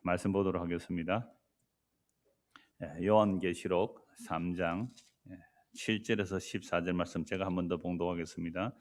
말씀 보도록 하겠습니다. 요한계시록 3장 7절에서 14절 말씀 제가 한 번 더 봉독하겠습니다.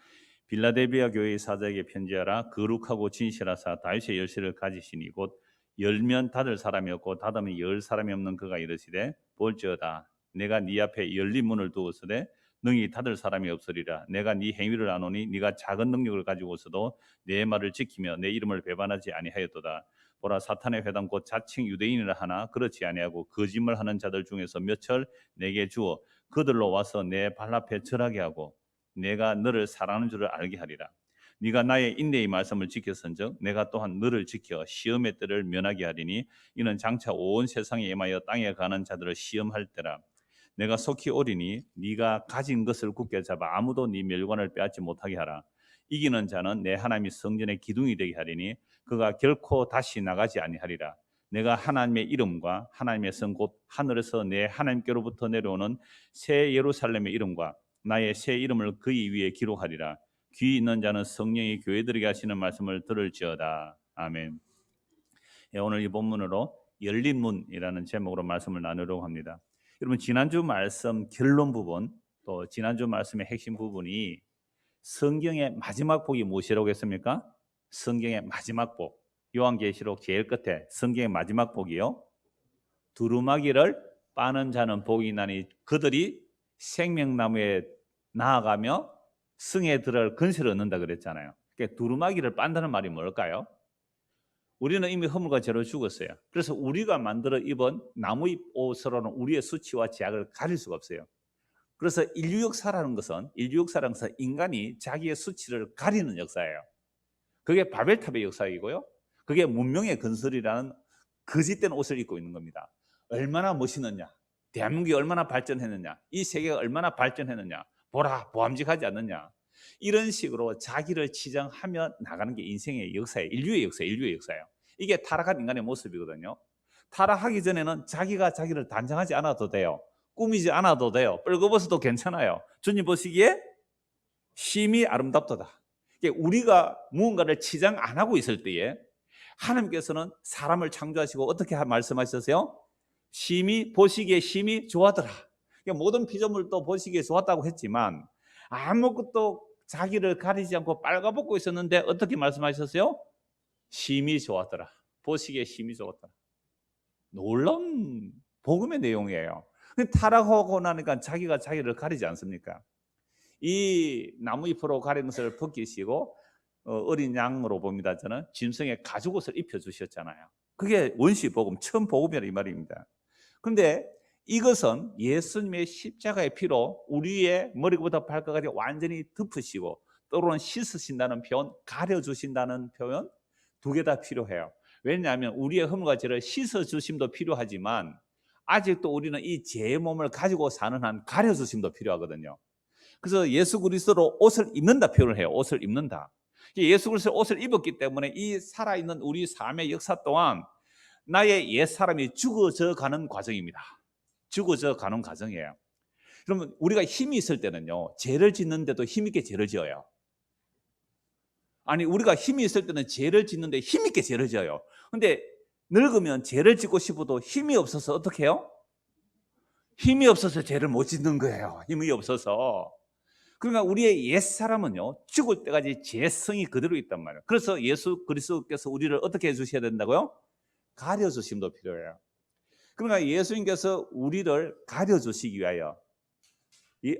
빌라델비아 교회의 사자에게 편지하라. 거룩하고 진실하사 다윗의 열쇠를 가지시니 곧 열면 닫을 사람이 없고 닫으면 열 사람이 없는 그가 이르시되 볼지어다 내가 네 앞에 열린 문을 두었으되 능히 닫을 사람이 없으리라. 내가 네 행위를 아노니 네가 작은 능력을 가지고 있어도 내 말을 지키며 내 이름을 배반하지 아니하였도다. 보라, 사탄의 회당 곧 자칭 유대인이라 하나 그렇지 아니하고 거짓말하는 자들 중에서 몇철 내게 주어 그들로 와서 내 발 앞에 절하게 하고 내가 너를 사랑하는 줄을 알게 하리라. 네가 나의 인내의 말씀을 지켰은즉 내가 또한 너를 지켜 시험의 때를 면하게 하리니 이는 장차 온 세상에 임하여 땅에 가는 자들을 시험할 때라. 내가 속히 오리니 네가 가진 것을 굳게 잡아 아무도 네 멸관을 빼앗지 못하게 하라. 이기는 자는 내 하나님의 성전의 기둥이 되게 하리니 그가 결코 다시 나가지 아니하리라. 내가 하나님의 이름과 하나님의 성 곧 하늘에서 내 하나님께로부터 내려오는 새 예루살렘의 이름과 나의 새 이름을 그의 위에 기록하리라. 귀 있는 자는 성령이 교회들에게 하시는 말씀을 들을지어다. 아멘. 오늘 이 본문으로 열린 문이라는 제목으로 말씀을 나누려고 합니다. 여러분, 지난주 말씀 결론 부분 또 지난주 말씀의 핵심 부분이 성경의 마지막 복이 무엇이라고 했습니까? 성경의 마지막 복, 요한계시록 제일 끝에 성경의 마지막 복이요, 두루마기를 빠는 자는 복이 나니 그들이 생명나무에 나아가며 성에 들어갈 근세를 얻는다 그랬잖아요. 그러니까 두루마기를 빤다는 말이 뭘까요? 우리는 이미 허물과 죄로 죽었어요. 그래서 우리가 만들어 입은 나무의 옷으로는 우리의 수치와 죄악을 가릴 수가 없어요. 그래서 인류 역사라는 것은 인간이 자기의 수치를 가리는 역사예요. 그게 바벨탑의 역사이고요, 그게 문명의 건설이라는 거짓된 옷을 입고 있는 겁니다. 얼마나 멋있느냐, 대한민국이 얼마나 발전했느냐, 이 세계가 얼마나 발전했느냐, 보라 보암직하지 않느냐, 이런 식으로 자기를 치장하며 나가는 게 인생의 역사예요. 인류의 역사예요. 이게 타락한 인간의 모습이거든요. 타락하기 전에는 자기가 자기를 단정하지 않아도 돼요. 꾸미지 않아도 돼요. 뻘거벗어도 괜찮아요. 주님 보시기에 심히 아름답도다. 우리가 무언가를 치장 안 하고 있을 때에 하나님께서는 사람을 창조하시고 어떻게 말씀하셨어요? 심히 보시기에 심히 좋아하더라. 모든 피조물도 보시기에 좋았다고 했지만 아무것도 자기를 가리지 않고 빨가벗고 있었는데 어떻게 말씀하셨어요? 심히 좋았더라. 보시기에 심히 좋았더라. 놀라운 복음의 내용이에요. 타락하고 나니까 자기가 자기를 가리지 않습니까? 이 나무잎으로 가린 것을 벗기시고 어린 양으로 봅니다. 저는 짐승의 가죽옷을 입혀주셨잖아요. 그게 원시 복음, 처음 복음이라 이 말입니다. 그런데 이것은 예수님의 십자가의 피로 우리의 머리부터 발끝까지 완전히 덮으시고 또는 씻으신다는 표현, 가려주신다는 표현 두 개 다 필요해요. 왜냐하면 우리의 허물과 죄를 씻어주심도 필요하지만 아직도 우리는 이 죄의 몸을 가지고 사는 한 가려주심도 필요하거든요. 그래서 예수 그리스도로 옷을 입는다 표현을 해요. 옷을 입는다. 예수 그리스도 옷을 입었기 때문에 이 살아있는 우리 삶의 역사 동안 나의 옛사람이 죽어져 가는 과정입니다. 죽어져 가는 과정이에요. 그러면 우리가 힘이 있을 때는요, 죄를 짓는데도 힘있게 죄를 지어요. 아니, 우리가 힘이 있을 때는 죄를 짓는데 힘있게 죄를 지어요. 근데 늙으면 죄를 짓고 싶어도 힘이 없어서 어떻게 해요? 힘이 없어서 죄를 못 짓는 거예요. 힘이 없어서. 그러니까 우리의 옛사람은요, 죽을 때까지 죄성이 그대로 있단 말이에요. 그래서 예수 그리스도께서 우리를 어떻게 해주셔야 된다고요? 가려주심도 필요해요. 그러니까 예수님께서 우리를 가려주시기 위하여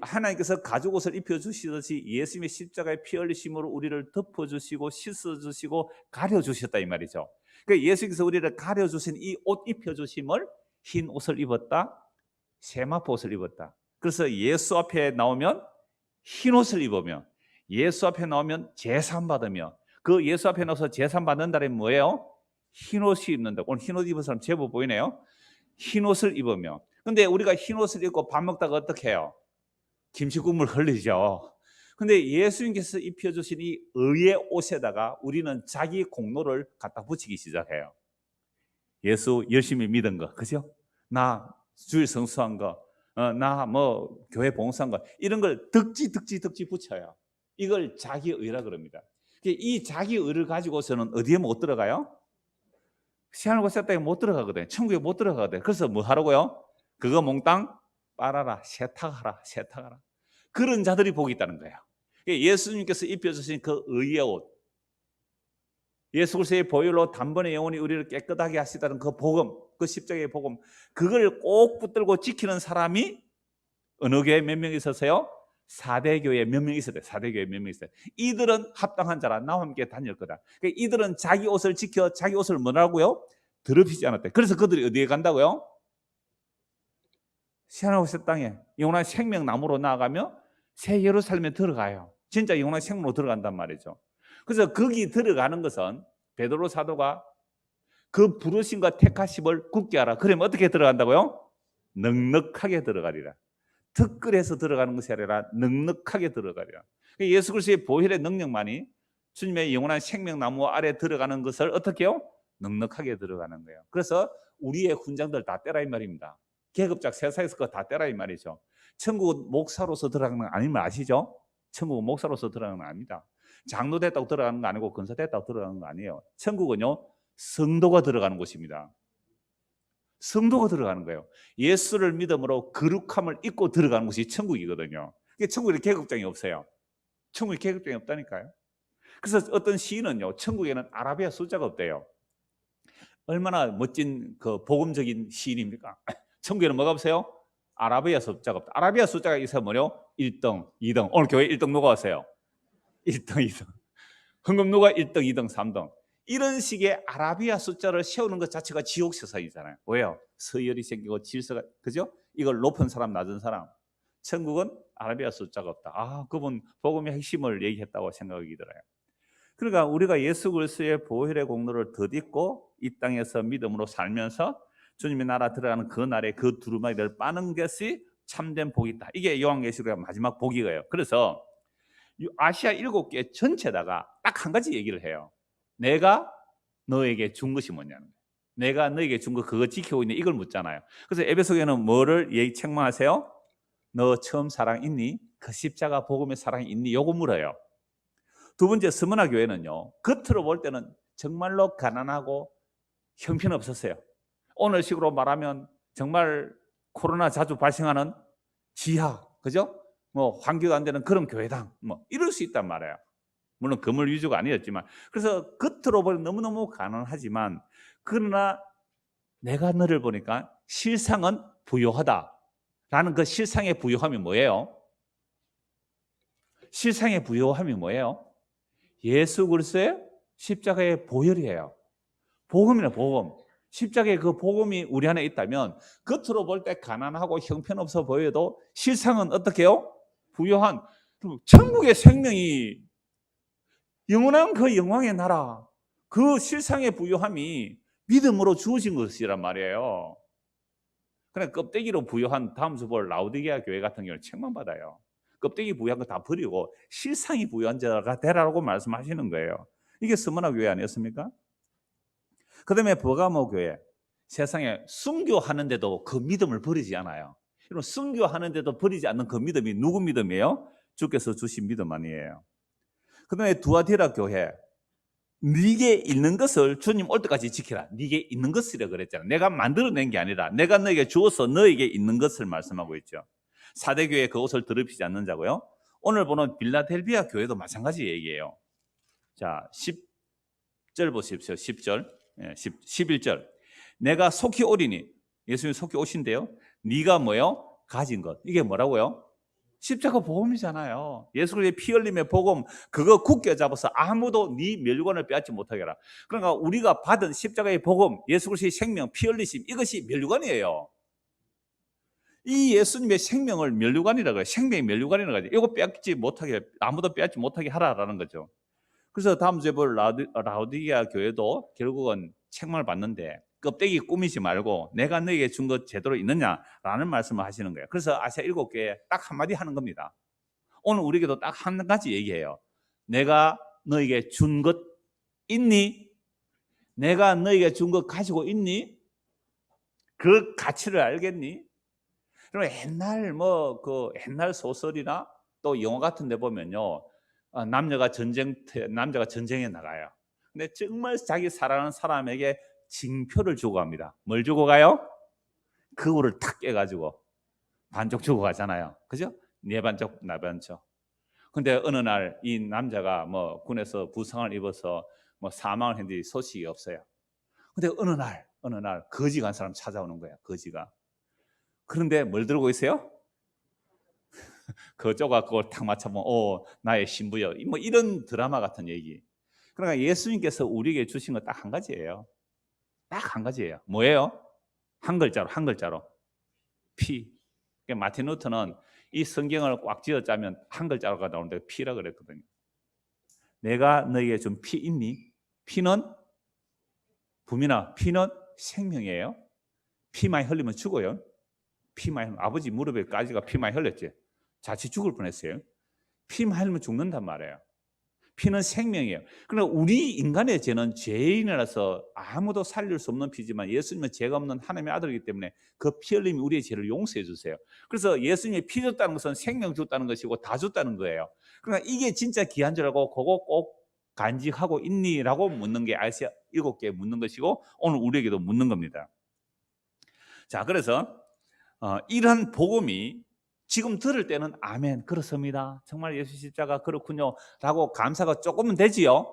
하나님께서 가죽옷을 입혀주시듯이 예수님의 십자가의 피 흘리심으로 우리를 덮어주시고 씻어주시고 가려주셨다 이 말이죠. 그러니까 예수님께서 우리를 가려주신 이 옷 입혀주심을 흰 옷을 입었다, 세마포 옷을 입었다. 그래서 예수 앞에 나오면 흰 옷을 입으며 예수 앞에 나오면 제산 받으며 그 예수 앞에 나와서 제산 받는다는 뭐예요? 흰 옷이 입는다. 오늘 흰 옷 입은 사람 제법 보이네요. 흰 옷을 입으며. 근데 우리가 흰 옷을 입고 밥 먹다가 어떻게 해요? 김치국물 흘리죠. 근데 예수님께서 입혀주신 이 의의 옷에다가 우리는 자기 공로를 갖다 붙이기 시작해요. 예수 열심히 믿은 거, 그죠? 나 주일 성수한 거, 나 뭐 교회 봉사한 거, 이런 걸 덕지 붙여요. 이걸 자기 의라 그럽니다. 이 자기 의를 가지고서는 어디에 못 들어가요? 시한하고 새 땅에 못 들어가거든. 천국에 못 들어가거든. 그래서 뭐 하라고요? 그거 몽땅 빨아라, 세탁하라, 세탁하라. 그런 자들이 복이 있다는 거예요. 예수님께서 입혀주신 그 의의 옷, 예수 그리스도의 보혈로 단번에 영원히 우리를 깨끗하게 하시다는 그 복음, 그 십자가의 복음, 그걸 꼭 붙들고 지키는 사람이 어느 교회에 몇 명 있었어요? 4대 교회에 몇 명 있어야 돼. 4대 교회에 몇 명 있어요. 이들은 합당한 자라 나와 함께 다닐 거다. 그러니까 이들은 자기 옷을 지켜 자기 옷을 뭐라고요? 더럽히지 않았대. 그래서 그들이 어디에 간다고요? 시한하고 새 땅에 영원한 생명나무로 나아가며 새 예루살렘에 들어가요. 진짜 영원한 생명으로 들어간단 말이죠. 그래서 거기 들어가는 것은 베드로 사도가 그 부르심과 택하심을 굳게 하라. 그러면 어떻게 들어간다고요? 넉넉하게 들어가리라. 특글해서 들어가는 것이 아니라 넉넉하게 들어가리라. 예수 그리스도의 보혈의 능력만이 주님의 영원한 생명나무 아래 들어가는 것을 어떻게 해요? 넉넉하게 들어가는 거예요. 그래서 우리의 훈장들 다 떼라 이 말입니다. 계급작 세상에서 그거 다 떼라 이 말이죠. 천국은 목사로서 들어가는 건 아니면 아시죠? 천국은 목사로서 들어가는 건 아닙니다. 장로 됐다고 들어가는 거 아니고 권사 됐다고 들어가는 거 아니에요. 천국은요, 성도가 들어가는 곳입니다. 성도가 들어가는 거예요. 예수를 믿음으로 거룩함을 입고 들어가는 곳이 천국이거든요. 천국에 계급장이 없어요. 천국에 계급장이 없다니까요. 그래서 어떤 시인은요, 천국에는 아라비아 숫자가 없대요. 얼마나 멋진 그 복음적인 시인입니까? 천국에는 뭐가 없어요? 아라비아 숫자가 없다. 아라비아 숫자가 있어야 뭐요? 1등, 2등. 오늘 교회 1등 누가 왔어요? 1등, 2등. 헌금 누가 1등, 2등, 3등. 이런 식의 아라비아 숫자를 세우는 것 자체가 지옥 세상이잖아요. 왜요? 서열이 생기고 질서가, 그죠? 이걸 높은 사람, 낮은 사람. 천국은 아라비아 숫자가 없다. 아, 그분 복음의 핵심을 얘기했다고 생각이 들어요. 그러니까 우리가 예수 그리스도의 보혈의 공로를 덧입고 이 땅에서 믿음으로 살면서 주님의 나라 들어가는 그 날에 그 두루마기를 빠는 것이 참된 복이 있다. 이게 요한계시록의 마지막 복이에요. 그래서 아시아 7개 전체다가 딱 한 가지 얘기를 해요. 내가 너에게 준 것이 뭐냐는 거예요. 내가 너에게 준 거 그거 지키고 있니? 이걸 묻잖아요. 그래서 에베소교회는 뭐를 책망하세요? 너 처음 사랑 있니? 그 십자가 복음의 사랑이 있니? 요거 물어요. 두 번째 스무나 교회는요, 겉으로 볼 때는 정말로 가난하고 형편없었어요. 오늘 식으로 말하면 정말 코로나 자주 발생하는 지하, 그죠? 뭐 환기도 안 되는 그런 교회당, 뭐 이럴 수 있단 말이에요. 물론 건물 위주가 아니었지만. 그래서 겉으로 보면 너무너무 가난하지만, 그러나 내가 너를 보니까 실상은 부요하다라는 그 실상의 부요함이 뭐예요? 실상의 부요함이 뭐예요? 예수 그리스도의 십자가의 보혈이에요. 복음이네, 복음. 십자가의 그 복음이 우리 안에 있다면 겉으로 볼 때 가난하고 형편없어 보여도 실상은 어떻게 해요? 부요한 천국의 생명이, 영원한 그 영광의 나라, 그 실상의 부요함이 믿음으로 주어진 것이란 말이에요. 그러니까 껍데기로 부요한 다음 주 볼 라오디게아 교회 같은 경우는 책망받아요. 껍데기 부여한 거 다 버리고 실상이 부여한 자가 되라고 말씀하시는 거예요. 이게 스무나 교회 아니었습니까? 그 다음에 버가모 교회, 세상에 순교하는데도 그 믿음을 버리지 않아요. 여러분, 순교하는데도 버리지 않는 그 믿음이 누구 믿음이에요? 주께서 주신 믿음 아니에요. 그 다음에 두아티라 교회, 네게 있는 것을 주님 올 때까지 지키라. 네게 있는 것이라 그랬잖아요. 내가 만들어낸 게 아니라 내가 너에게 주어서 너에게 있는 것을 말씀하고 있죠. 사대교회 그 옷을 더럽히지 않는 자고요. 오늘 보는 빌라델비아 교회도 마찬가지 얘기예요. 자, 10절 보십시오. 10절, 11절. 내가 속히 오리니, 예수님 속히 오신대요. 네가 뭐요? 가진 것. 이게 뭐라고요? 십자가 복음이잖아요. 예수 그리스도의 피 흘림의 복음, 그거 굳게 잡아서 아무도 네 멸류관을 빼앗지 못하게 하라. 그러니까 우리가 받은 십자가의 복음, 예수 그리스도의 생명, 피 흘리심, 이것이 멸류관이에요. 이 예수님의 생명을 멸류관이라고 해요. 생명의 멸류관이라고 하죠. 이거 빼앗지 못하게, 아무도 빼앗지 못하게 하라라는 거죠. 그래서 다음 주에 볼 라오디게아 교회도 결국은 책망을 받는데, 껍데기 꾸미지 말고 내가 너에게 준 것 제대로 있느냐라는 말씀을 하시는 거예요. 그래서 아시아 7교회 딱 한마디 하는 겁니다. 오늘 우리에게도 딱 한 가지 얘기해요. 내가 너에게 준 것 있니? 내가 너에게 준 것 가지고 있니? 그 가치를 알겠니? 그럼 옛날 소설이나 또 영화 같은 데 보면요, 남자가 전쟁에 나가요. 근데 정말 자기 사랑하는 사람에게 징표를 주고 갑니다. 뭘 주고 가요? 그거를 탁 깨가지고 반쪽 주고 가잖아요. 그죠? 네 반쪽, 나 반쪽. 근데 어느 날 이 남자가 뭐 군에서 부상을 입어서 뭐 사망을 했는데 소식이 없어요. 근데 어느 날 거지가 한 사람 찾아오는 거야. 거지가. 그런데 뭘 들고 있어요? 그쪽가 그걸 탁 맞춰보면 나의 신부여. 뭐 이런 드라마 같은 얘기. 그러니까 예수님께서 우리에게 주신 거 딱 한 가지예요. 딱 한 가지예요. 뭐예요? 한 글자로 피. 그러니까 마틴 루터는 이 성경을 꽉 쥐어짜면 한 글자로가 나오는데 피라 그랬거든요. 내가 너에게 준 피 있니? 피는 부민아, 피는 생명이에요. 피 많이 흘리면 죽어요. 피 많이 흘리면, 아버지 무릎에 까지가 피 많이 흘렸지. 자칫 죽을 뻔했어요. 피 많이 흘리면 죽는단 말이에요. 피는 생명이에요. 그러나 우리 인간의 죄는 죄인이라서 아무도 살릴 수 없는 피지만 예수님은 죄가 없는 하나님의 아들이기 때문에 그 피 흘림이 우리의 죄를 용서해 주세요. 그래서 예수님이 피 줬다는 것은 생명 줬다는 것이고 다 줬다는 거예요. 그러니까 이게 진짜 귀한 줄 알고 그거 꼭 간직하고 있니? 라고 묻는 게 아이스야 7개 묻는 것이고 오늘 우리에게도 묻는 겁니다. 자, 그래서 이런 복음이 지금 들을 때는 아멘, 그렇습니다. 정말 예수 십자가 그렇군요. 라고 감사가 조금은 되지요?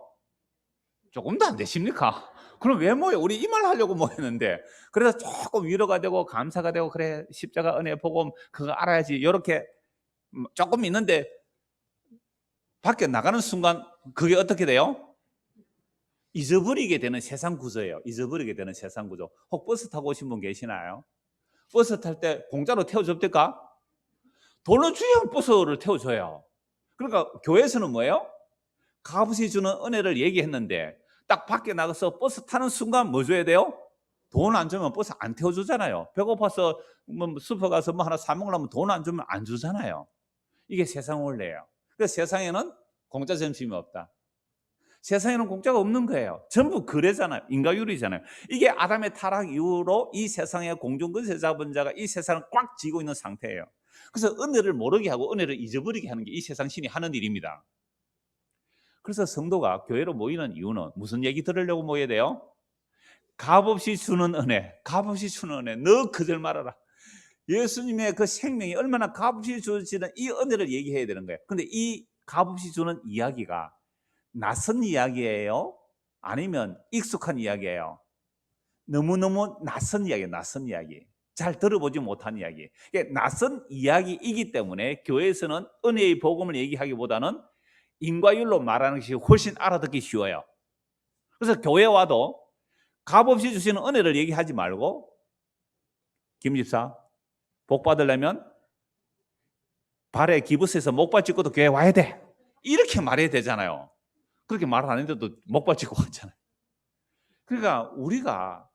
조금도 안 되십니까? 그럼 왜 모여? 우리 이 말 하려고 모였는데. 그래서 조금 위로가 되고 감사가 되고 그래 십자가 은혜 복음 그거 알아야지. 이렇게 조금 있는데 밖에 나가는 순간 그게 어떻게 돼요? 잊어버리게 되는 세상 구조예요. 잊어버리게 되는 세상 구조. 혹 버스 타고 오신 분 계시나요? 버스 탈 때 공짜로 태워줍니까? 돈을 주야 버스를 태워줘요. 그러니까 교회에서는 뭐예요? 값없이 주는 은혜를 얘기했는데 딱 밖에 나가서 버스 타는 순간 뭐 줘야 돼요? 돈 안 주면 버스 안 태워주잖아요. 배고파서 뭐 슈퍼 가서 뭐 하나 사 먹으려면 돈 안 주면 안 주잖아요. 이게 세상 원리예요. 그래서 세상에는 공짜 점심이 없다. 세상에는 공짜가 없는 거예요. 전부 거래잖아요. 인과율이잖아요. 이게 아담의 타락 이후로 이 세상의 공중권세 잡은 자가 이 세상을 꽉 쥐고 있는 상태예요. 그래서 은혜를 모르게 하고 은혜를 잊어버리게 하는 게 이 세상 신이 하는 일입니다. 그래서 성도가 교회로 모이는 이유는 무슨 얘기 들으려고 모여야 돼요? 값없이 주는 은혜, 값없이 주는 은혜. 너 그들 말아라. 예수님의 그 생명이 얼마나 값없이 주시는 이 은혜를 얘기해야 되는 거예요. 근데 이 값없이 주는 이야기가 낯선 이야기예요? 아니면 익숙한 이야기예요? 너무너무 낯선 이야기예요. 낯선 이야기. 잘 들어보지 못한 이야기. 낯선 이야기이기 때문에 교회에서는 은혜의 복음을 얘기하기보다는 인과율로 말하는 것이 훨씬 알아듣기 쉬워요. 그래서 교회 와도 값없이 주시는 은혜를 얘기하지 말고 김 집사 복 받으려면 발에 기부스에서 목발 짚고도 교회 와야 돼. 이렇게 말해야 되잖아요. 그렇게 말 안 했는데도 목발 짚고 왔잖아요. 그러니까 우리가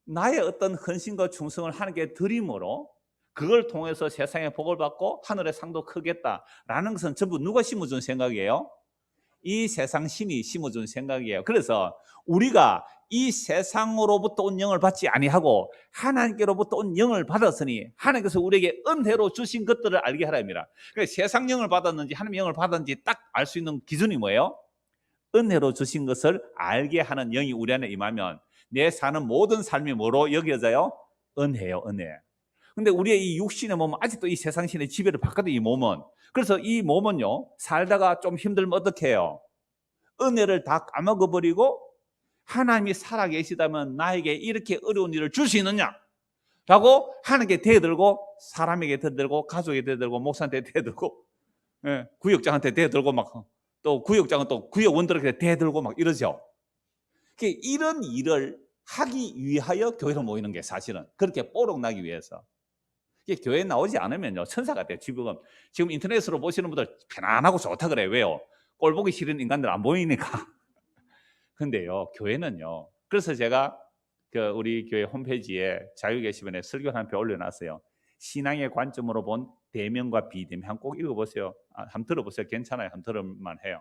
나의 어떤 헌신과 충성을 하나님께 드림으로 그걸 통해서 세상에 복을 받고 하늘의 상도 크겠다라는 것은 전부 누가 심어준 생각이에요? 이 세상 신이 심어준 생각이에요. 그래서 우리가 이 세상으로부터 온 영을 받지 아니하고 하나님께로부터 온 영을 받았으니 하나님께서 우리에게 은혜로 주신 것들을 알게 하랍니다. 그러니까 세상 영을 받았는지 하나님 영을 받았는지 딱 알 수 있는 기준이 뭐예요? 은혜로 주신 것을 알게 하는 영이 우리 안에 임하면 내 사는 모든 삶이 뭐로 여겨져요? 은혜요, 은혜. 근데 우리의 이 육신의 몸은 아직도 이 세상 신의 지배를 받거든요, 이 몸은. 그래서 이 몸은요, 살다가 좀 힘들면 어떻게 해요? 은혜를 다 까먹어버리고 하나님이 살아계시다면 나에게 이렇게 어려운 일을 줄 수 있느냐? 라고 하나님께 대들고 사람에게 대들고 가족에게 대들고 목사한테 대들고 구역장한테 대들고 막 또 구역장은 또 구역원들에게 대들고 막 이러죠. 이런 일을 하기 위하여 교회로 모이는 게 사실은 그렇게 뽀록나기 위해서. 교회에 나오지 않으면요 천사 같아요. 지금 인터넷으로 보시는 분들 편안하고 좋다 그래요. 왜요? 꼴 보기 싫은 인간들 안 보이니까. 근데요 교회는요. 그래서 제가 우리 교회 홈페이지에 자유게시판에 설교 한 편 올려놨어요. 신앙의 관점으로 본 대면과 비대면. 한번 꼭 읽어보세요. 한번 들어보세요. 괜찮아요. 한번 들을만 해요.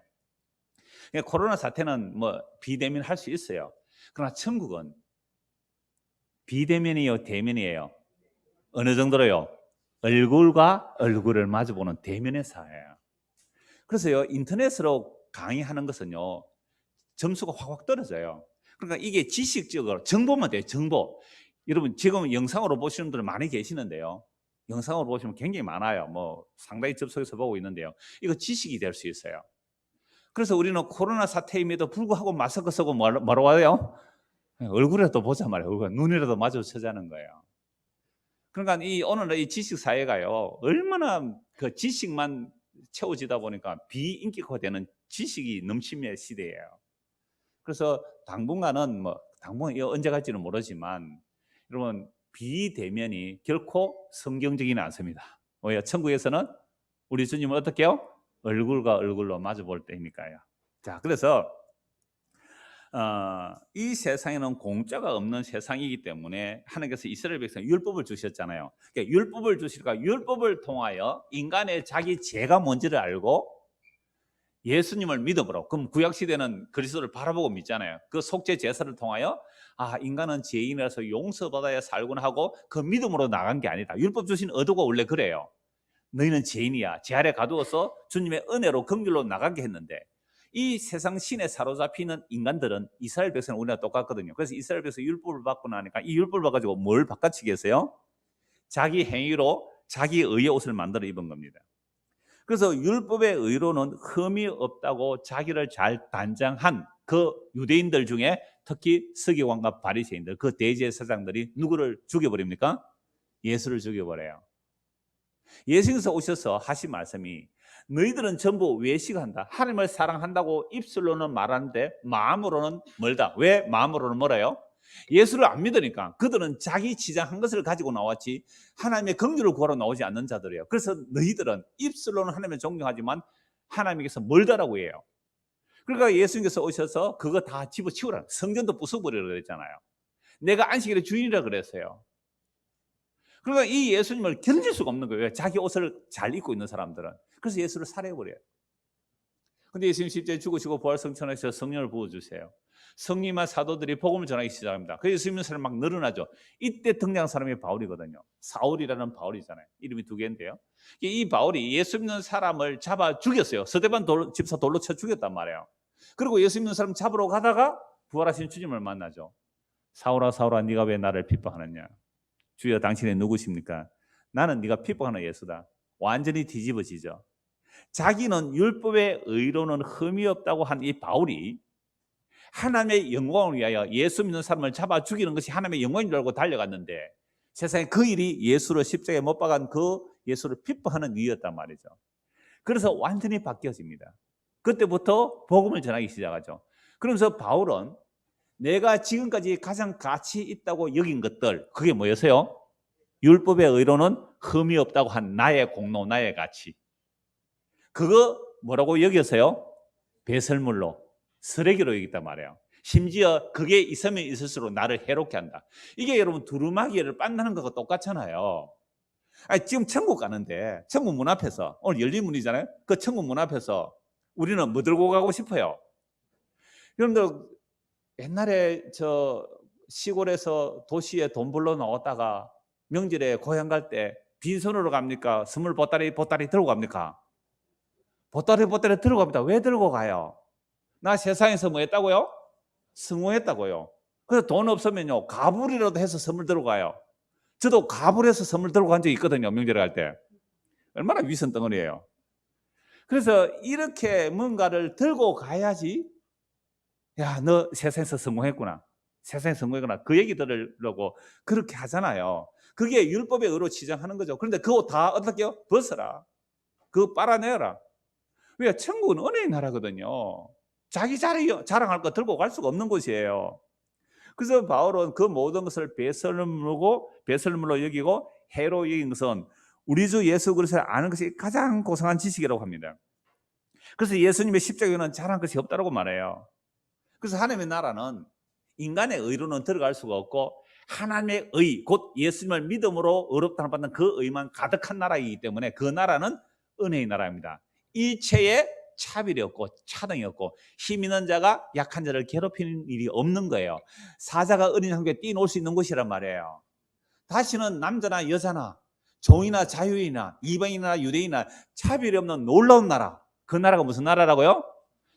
코로나 사태는 뭐 비대면 할 수 있어요. 그러나 천국은 비대면이에요, 대면이에요? 어느 정도로요? 얼굴과 얼굴을 마주보는 대면의 사회예요. 그래서요 인터넷으로 강의하는 것은요 점수가 확 떨어져요. 그러니까 이게 지식적으로 정보만 돼요. 정보. 여러분 지금 영상으로 보시는 분들 많이 계시는데요. 영상으로 보시면 굉장히 많아요. 뭐 상당히 접속해서 보고 있는데요. 이거 지식이 될 수 있어요. 그래서 우리는 코로나 사태임에도 불구하고 마스크 쓰고 뭐라고 해요? 얼굴이라도 보자 말이에요. 얼굴, 눈이라도 마주치자는 거예요. 그러니까 오늘의 이 지식 사회가요, 얼마나 그 지식만 채워지다 보니까 비인기화되는 지식이 넘치는 시대예요. 그래서 당분간은 당분간 언제 갈지는 모르지만 여러분 비대면이 결코 성경적이는 않습니다. 왜요? 천국에서는 우리 주님은 어떻게 해요? 얼굴과 얼굴로 마주 볼 때니까요. 자, 그래서 이 세상에는 공짜가 없는 세상이기 때문에 하나님께서 이스라엘 백성 율법을 주셨잖아요. 그러니까 율법을 주시니까 율법을 통하여 인간의 자기 죄가 뭔지를 알고 예수님을 믿음으로, 그럼 구약시대는 그리스도를 바라보고 믿잖아요. 그 속죄 제사를 통하여 인간은 죄인이라서 용서받아야 살구나 하고 그 믿음으로 나간 게 아니다. 율법 주신 의도가 원래 그래요. 너희는 죄인이야. 죄 아래 가두어서 주님의 은혜로 긍휼로 나가게 했는데 이 세상 신에 사로잡히는 인간들은 이스라엘 백성은 우리와 똑같거든요. 그래서 이스라엘 백성이 율법을 받고 나니까 이 율법을 받아가지고 뭘 바꿔치겠어요? 자기 행위로 자기 의의 옷을 만들어 입은 겁니다. 그래서 율법의 의로는 흠이 없다고 자기를 잘 단장한 그 유대인들 중에 특히 서기관과 바리새인들, 그 대제사장들이 누구를 죽여버립니까? 예수를 죽여버려요. 예수님께서 오셔서 하신 말씀이 너희들은 전부 외식한다. 하나님을 사랑한다고 입술로는 말하는데 마음으로는 멀다. 왜 마음으로는 멀어요? 예수를 안 믿으니까. 그들은 자기 지장한 것을 가지고 나왔지 하나님의 긍휼을 구하러 나오지 않는 자들이에요. 그래서 너희들은 입술로는 하나님을 존경하지만 하나님께서 멀다라고 해요. 그러니까 예수님께서 오셔서 그거 다 집어치우라. 성전도 부숴버리라 그랬잖아요. 내가 안식일의 주인이라 그랬어요. 그러니까 이 예수님을 견딜 수가 없는 거예요. 자기 옷을 잘 입고 있는 사람들은. 그래서 예수를 살해해버려요. 근데 예수님 십자가에 죽으시고 부활성천하셔서 성령을 부어주세요. 성령과 사도들이 복음을 전하기 시작합니다. 그래서 예수 믿는 사람이 막 늘어나죠. 이때 등장한 사람이 바울이거든요. 사울이라는 바울이잖아요. 이름이 두 개인데요. 이 바울이 예수 믿는 사람을 잡아 죽였어요. 스데반 집사 돌로 쳐 죽였단 말이에요. 그리고 예수 믿는 사람 잡으러 가다가 부활하신 주님을 만나죠. 사울아 사울아 네가 왜 나를 핍박하느냐. 주여 당신은 누구십니까? 나는 네가 핍박하는 예수다. 완전히 뒤집어지죠. 자기는 율법의 의로는 흠이 없다고 한 이 바울이 하나님의 영광을 위하여 예수 믿는 사람을 잡아 죽이는 것이 하나님의 영광인 줄 알고 달려갔는데 세상에 그 일이 예수를 십자가에 못 박은 그 예수를 핍박하는 일이었단 말이죠. 그래서 완전히 바뀌어집니다. 그때부터 복음을 전하기 시작하죠. 그러면서 바울은 내가 지금까지 가장 가치 있다고 여긴 것들, 그게 뭐였어요? 율법의 의로는 흠이 없다고 한 나의 공로, 나의 가치. 그거 뭐라고 여겼어요? 배설물로, 쓰레기로 여겼단 말이에요. 심지어 그게 있으면 있을수록 나를 해롭게 한다. 이게 여러분 두루마기를 빤다는 것과 똑같잖아요. 지금 천국 가는데 천국 문 앞에서, 오늘 열린 문이잖아요. 그 천국 문 앞에서 우리는 뭐 들고 가고 싶어요? 여러분들 옛날에 저 시골에서 도시에 돈 벌러 나왔다가 명절에 고향 갈 때 빈손으로 갑니까? 선물 보따리 들고 갑니까? 보따리 들고 갑니다. 왜 들고 가요? 나 세상에서 뭐 했다고요? 성공했다고요. 그래서 돈 없으면요 가불이라도 해서 선물 들고 가요. 저도 가불해서 선물 들고 간 적이 있거든요. 명절에 갈 때. 얼마나 위선 덩어리예요. 그래서 이렇게 뭔가를 들고 가야지, 야, 너 세상에서 성공했구나. 세상에 성공했구나. 그 얘기 들으려고 그렇게 하잖아요. 그게 율법의 의로 치장하는 거죠. 그런데 그거 다 어떻게 해요? 벗어라. 그거 빨아내라. 왜? 천국은 은혜의 나라거든요. 자기 자랑할 거 들고 갈 수가 없는 곳이에요. 그래서 바울은 그 모든 것을 배설물로 여기고 해로 여긴 것은 우리 주 예수 그리스도를 아는 것이 가장 고상한 지식이라고 합니다. 그래서 예수님의 십자가에는 잘한 것이 없다고 말해요. 그래서 하나님의 나라는 인간의 의로는 들어갈 수가 없고 하나님의 의, 곧 예수님을 믿음으로 의롭다는 받는 그 의만 가득한 나라이기 때문에 그 나라는 은혜의 나라입니다. 일체에 차별이 없고 차등이 없고 힘 있는 자가 약한 자를 괴롭히는 일이 없는 거예요. 사자가 어린 함께 뛰놀 수 있는 곳이란 말이에요. 다시는 남자나 여자나 종이나 자유인이나 이방인이나 유대인이나 차별이 없는 놀라운 나라. 그 나라가 무슨 나라라고요?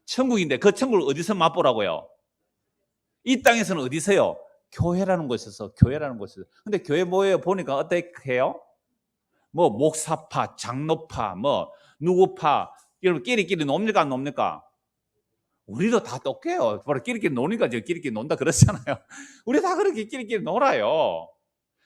천국인데 그 천국을 어디서 맛보라고요? 이 땅에서는 어디서요? 교회라는 곳에서, 교회라는 곳에서. 근데 교회 뭐예요? 보니까 어떻게 해요? 뭐 목사파, 장로파, 뭐 누구파, 여러분 끼리끼리 놉니까 안 놉니까? 우리도 다 똑같아요. 바로 끼리끼리 노니까 저 끼리끼리 논다 그러잖아요. 우리 다 그렇게 끼리끼리 놀아요.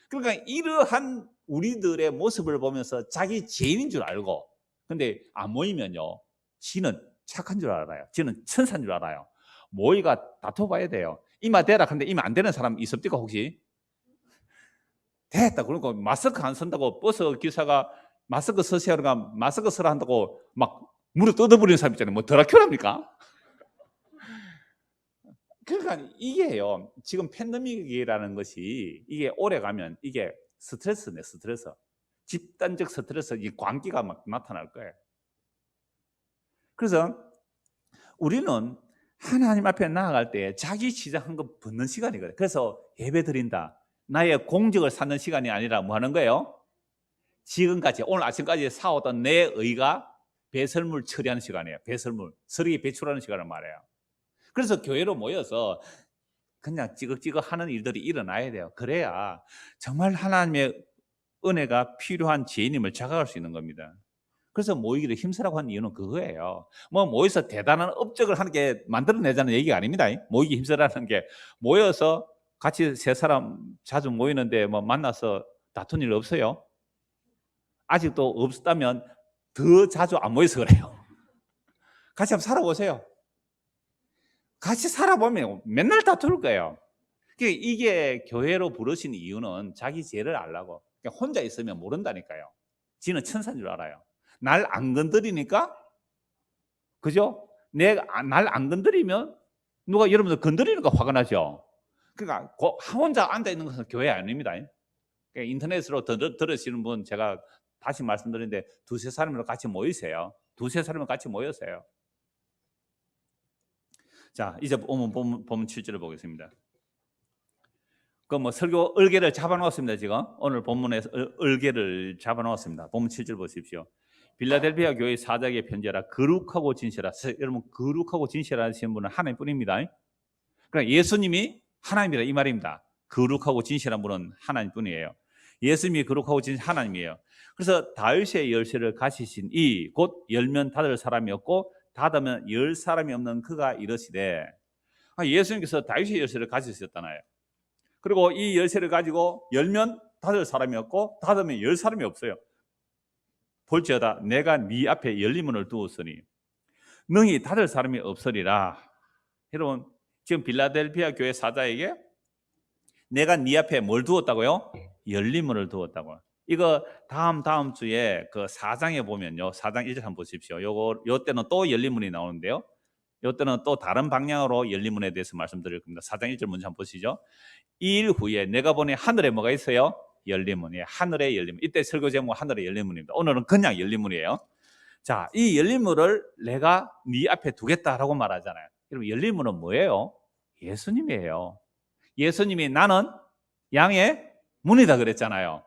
그러니까 이러한 우리들의 모습을 보면서 자기 죄인인 줄 알고, 근데 안 모이면요, 지는 착한 줄 알아요. 지는 천사인 줄 알아요. 모이가 다퉈봐야 돼요. 이마 대라 근데 이마 안 되는 사람 있습니까 혹시? 됐다 그러고 마스크 안 쓴다고 버스 기사가 마스크 쓰세요 그러니까 마스크 쓰라 한다고 막 물을 뜯어버리는 사람 있잖아요. 뭐 드라큘라입니까? 그러니까 이게요, 지금 팬데믹이라는 것이 이게 오래 가면 이게 스트레스네, 스트레스. 집단적 스트레스, 이 광기가 막 나타날 거예요. 그래서 우리는 하나님 앞에 나아갈 때 자기 시작한 거 붙는 시간이거든요. 그래서 예배 드린다. 나의 공적을 쌓는 시간이 아니라 뭐 하는 거예요? 지금까지, 오늘 아침까지 사오던 내 의가 배설물 처리하는 시간이에요. 배설물, 쓰레기 배출하는 시간을 말해요. 그래서 교회로 모여서 그냥 찌긋찌긋 하는 일들이 일어나야 돼요. 그래야 정말 하나님의 은혜가 필요한 죄인임을 자각할 수 있는 겁니다. 그래서 모이기를 힘쓰라고 하는 이유는 그거예요. 뭐 모여서 대단한 업적을 하는 게 만들어내자는 얘기가 아닙니다. 모이기 힘쓰라는 게, 모여서 같이 세 사람 자주 모이는데 뭐 만나서 다툰 일 없어요? 아직도 없다면 더 자주 안 모여서 그래요. 같이 한번 살아보세요. 같이 살아보면 맨날 다툴 거예요. 이게 교회로 부르신 이유는 자기 죄를 알라고. 혼자 있으면 모른다니까요. 지는 천사인 줄 알아요. 날 안 건드리니까, 그죠? 내가 날 안 건드리면 누가 여러분들 건드리니까 화가 나죠. 그러니까 혼자 앉아 있는 것은 교회 아닙니다. 인터넷으로 들으시는 분 제가 다시 말씀드리는데 두세 사람으로 같이 모이세요. 두세 사람으로 같이 모여세요. 자, 이제 본문 7절을 보겠습니다. 그 뭐 설교 을개를 잡아놓았습니다. 지금 오늘 본문에서 을개를 잡아놓았습니다. 본문 7절 보십시오. 빌라델피아 교회 사자에게 편지하라. 거룩하고 진실하라. 여러분, 거룩하고 진실하신 분은 하나님뿐입니다. 그러니까 예수님이 하나님이라 이 말입니다. 거룩하고 진실한 분은 하나님뿐이에요. 예수님이 거룩하고 진실한 하나님이에요. 그래서 다윗의 열쇠를 가지신 이 곧 열면 닫을 사람이 없고 닫으면 열 사람이 없는 그가 이르시되, 예수님께서 다윗의 열쇠를 가지셨잖아요. 그리고 이 열쇠를 가지고 열면 닫을 사람이 없고 닫으면 열 사람이 없어요. 볼지어다 내가 네 앞에 열린 문을 두었으니 능히 닫을 사람이 없으리라. 여러분, 지금 빌라델피아 교회 사자에게 내가 네 앞에 뭘 두었다고요? 열린 문을 두었다고. 이거 다음 주에 그 4장에 보면요, 4장 1절 한번 보십시오. 요 때는 또 열린 문이 나오는데요, 요 때는 또 다른 방향으로 열린 문에 대해서 말씀드릴 겁니다. 4장 1절 먼저 한번 보시죠. 2일 후에 내가 보니 하늘에 뭐가 있어요? 열린 문이에요. 하늘에 열린 문. 이때 설교 제목은 하늘에 열린 문입니다. 오늘은 그냥 열린 문이에요. 자, 이 열린 문을 내가 네 앞에 두겠다라고 말하잖아요. 여러분, 열린 문은 뭐예요? 예수님이에요. 예수님이 나는 양의 문이다 그랬잖아요.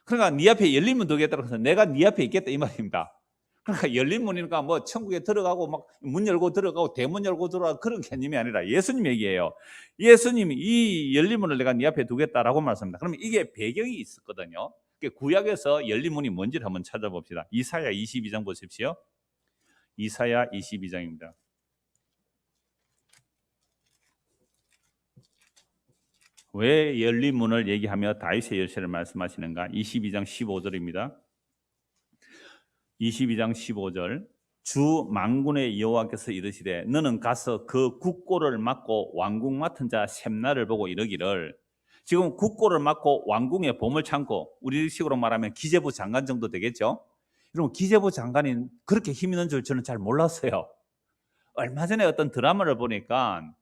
그러니까 네 앞에 열린 문 두겠다고 해서 내가 네 앞에 있겠다 이 말입니다. 그러니까 열린 문이니까 뭐 천국에 들어가고 막 문 열고 들어가고 대문 열고 들어가고 그런 개념이 아니라 예수님 얘기예요. 예수님이 이 열린 문을 내가 네 앞에 두겠다라고 말씀합니다. 그러면 이게 배경이 있었거든요. 구약에서 열린 문이 뭔지를 한번 찾아봅시다. 이사야 22장 보십시오. 이사야 22장입니다. 왜 열린 문을 얘기하며 다윗의 열쇠를 말씀하시는가? 22장 15절입니다. 22장 15절. 주 만군의 여호와께서 이르시되 너는 가서 그 국고를 맡고 왕궁 맡은 자 셈나를 보고 이르기를. 지금 국고를 맡고 왕궁의 보물 창고, 우리식으로 말하면 기재부 장관 정도 되겠죠. 여러분, 기재부 장관이 그렇게 힘 있는 줄 저는 잘 몰랐어요. 얼마 전에 어떤 드라마를 보니까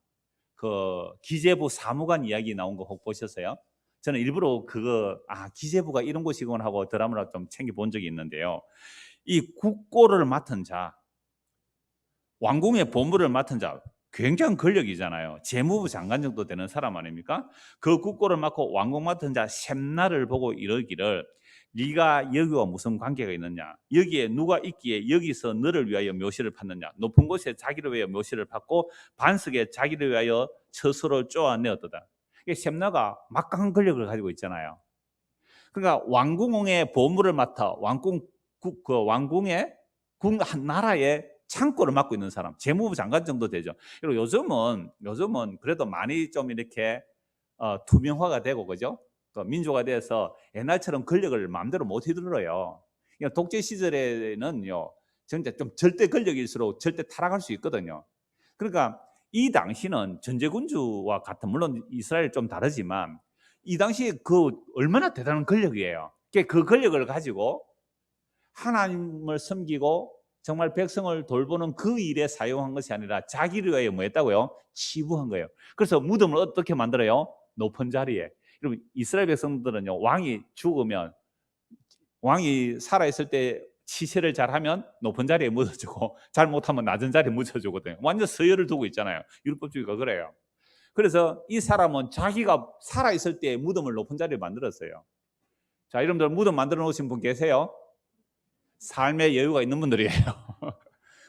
그 기재부 사무관 이야기 나온 거 혹 보셨어요? 저는 일부러 그거 기재부가 이런 곳이구나 하고 드라마를 좀 챙겨본 적이 있는데요, 이 국고를 맡은 자, 왕궁의 보물을 맡은 자, 굉장한 권력이잖아요. 재무부 장관 정도 되는 사람 아닙니까? 그 국고를 맡고 왕궁 맡은 자 셈나를 보고 이르기를 네가 여기와 무슨 관계가 있느냐? 여기에 누가 있기에 여기서 너를 위하여 묘시를 팠느냐? 높은 곳에 자기를 위하여 묘시를 팠고 반석에 자기를 위하여 처소를 쪼아내었도다. 셈나가 막강한 권력을 가지고 있잖아요. 그러니까 왕궁의 보물을 맡아 왕궁의 한 나라의 창고를 맡고 있는 사람, 재무부 장관 정도 되죠. 그리고 요즘은 그래도 많이 좀 이렇게 투명화가 되고, 그죠? 민주화돼서 옛날처럼 권력을 마음대로 못 휘둘러요. 그러니까 독재 시절에는요, 진짜 좀 절대 권력일수록 절대 타락할 수 있거든요. 그러니까 이 당시는 전제군주와 같은, 물론 이스라엘 좀 다르지만 이 당시에 그 얼마나 대단한 권력이에요. 그 권력을 가지고 하나님을 섬기고 정말 백성을 돌보는 그 일에 사용한 것이 아니라 자기를 위하여 뭐 했다고요? 치부한 거예요. 그래서 무덤을 어떻게 만들어요? 높은 자리에. 여러분, 이스라엘 백성들은요, 왕이 죽으면, 왕이 살아있을 때 치세를 잘하면 높은 자리에 묻어주고 잘못하면 낮은 자리에 묻혀주거든요. 완전 서열을 두고 있잖아요. 율법주의가 그래요. 그래서 이 사람은 자기가 살아있을 때 무덤을 높은 자리에 만들었어요. 자, 여러분들 무덤 만들어 놓으신 분 계세요? 삶의 여유가 있는 분들이에요.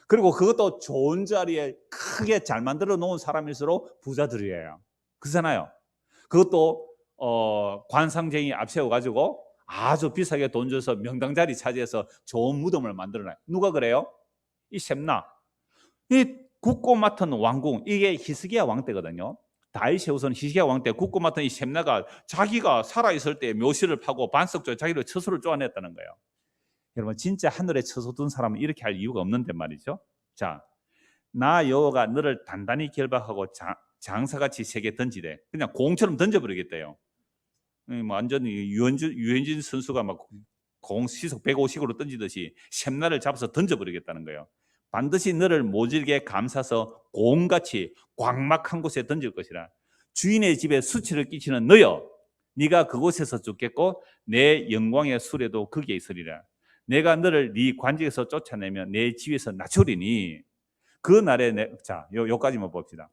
그리고 그것도 좋은 자리에 크게 잘 만들어 놓은 사람일수록 부자들이에요. 그렇잖아요. 그것도 관상쟁이 앞세워 가지고 아주 비싸게 돈 줘서 명당 자리 차지해서 좋은 무덤을 만들어놔요. 누가 그래요? 이 셈나. 이 국고 맡은 왕궁, 이게 히스기야 왕 때거든요. 다윗의 우선 히스기야 왕 때 국고 맡은 이 셈나가 자기가 살아있을 때 묘실을 파고 반석조에 자기를 처소를 쪼아냈다는 거예요. 여러분, 진짜 하늘에 처소 둔 사람은 이렇게 할 이유가 없는데 말이죠. 자, 나 여호와가 너를 단단히 결박하고 장사같이 세게 던지되, 그냥 공처럼 던져버리겠대요. 완전히 유현진 선수가 막 공 시속 150으로 던지듯이 샘나를 잡아서 던져버리겠다는 거예요. 반드시 너를 모질게 감싸서 공같이 광막한 곳에 던질 것이라. 주인의 집에 수치를 끼치는 너여, 네가 그곳에서 죽겠고 내 영광의 수레도 거기에 있으리라. 내가 너를 네 관직에서 쫓아내며 내 지위에서 낮추리니 그 날에 자, 요까지만 봅시다.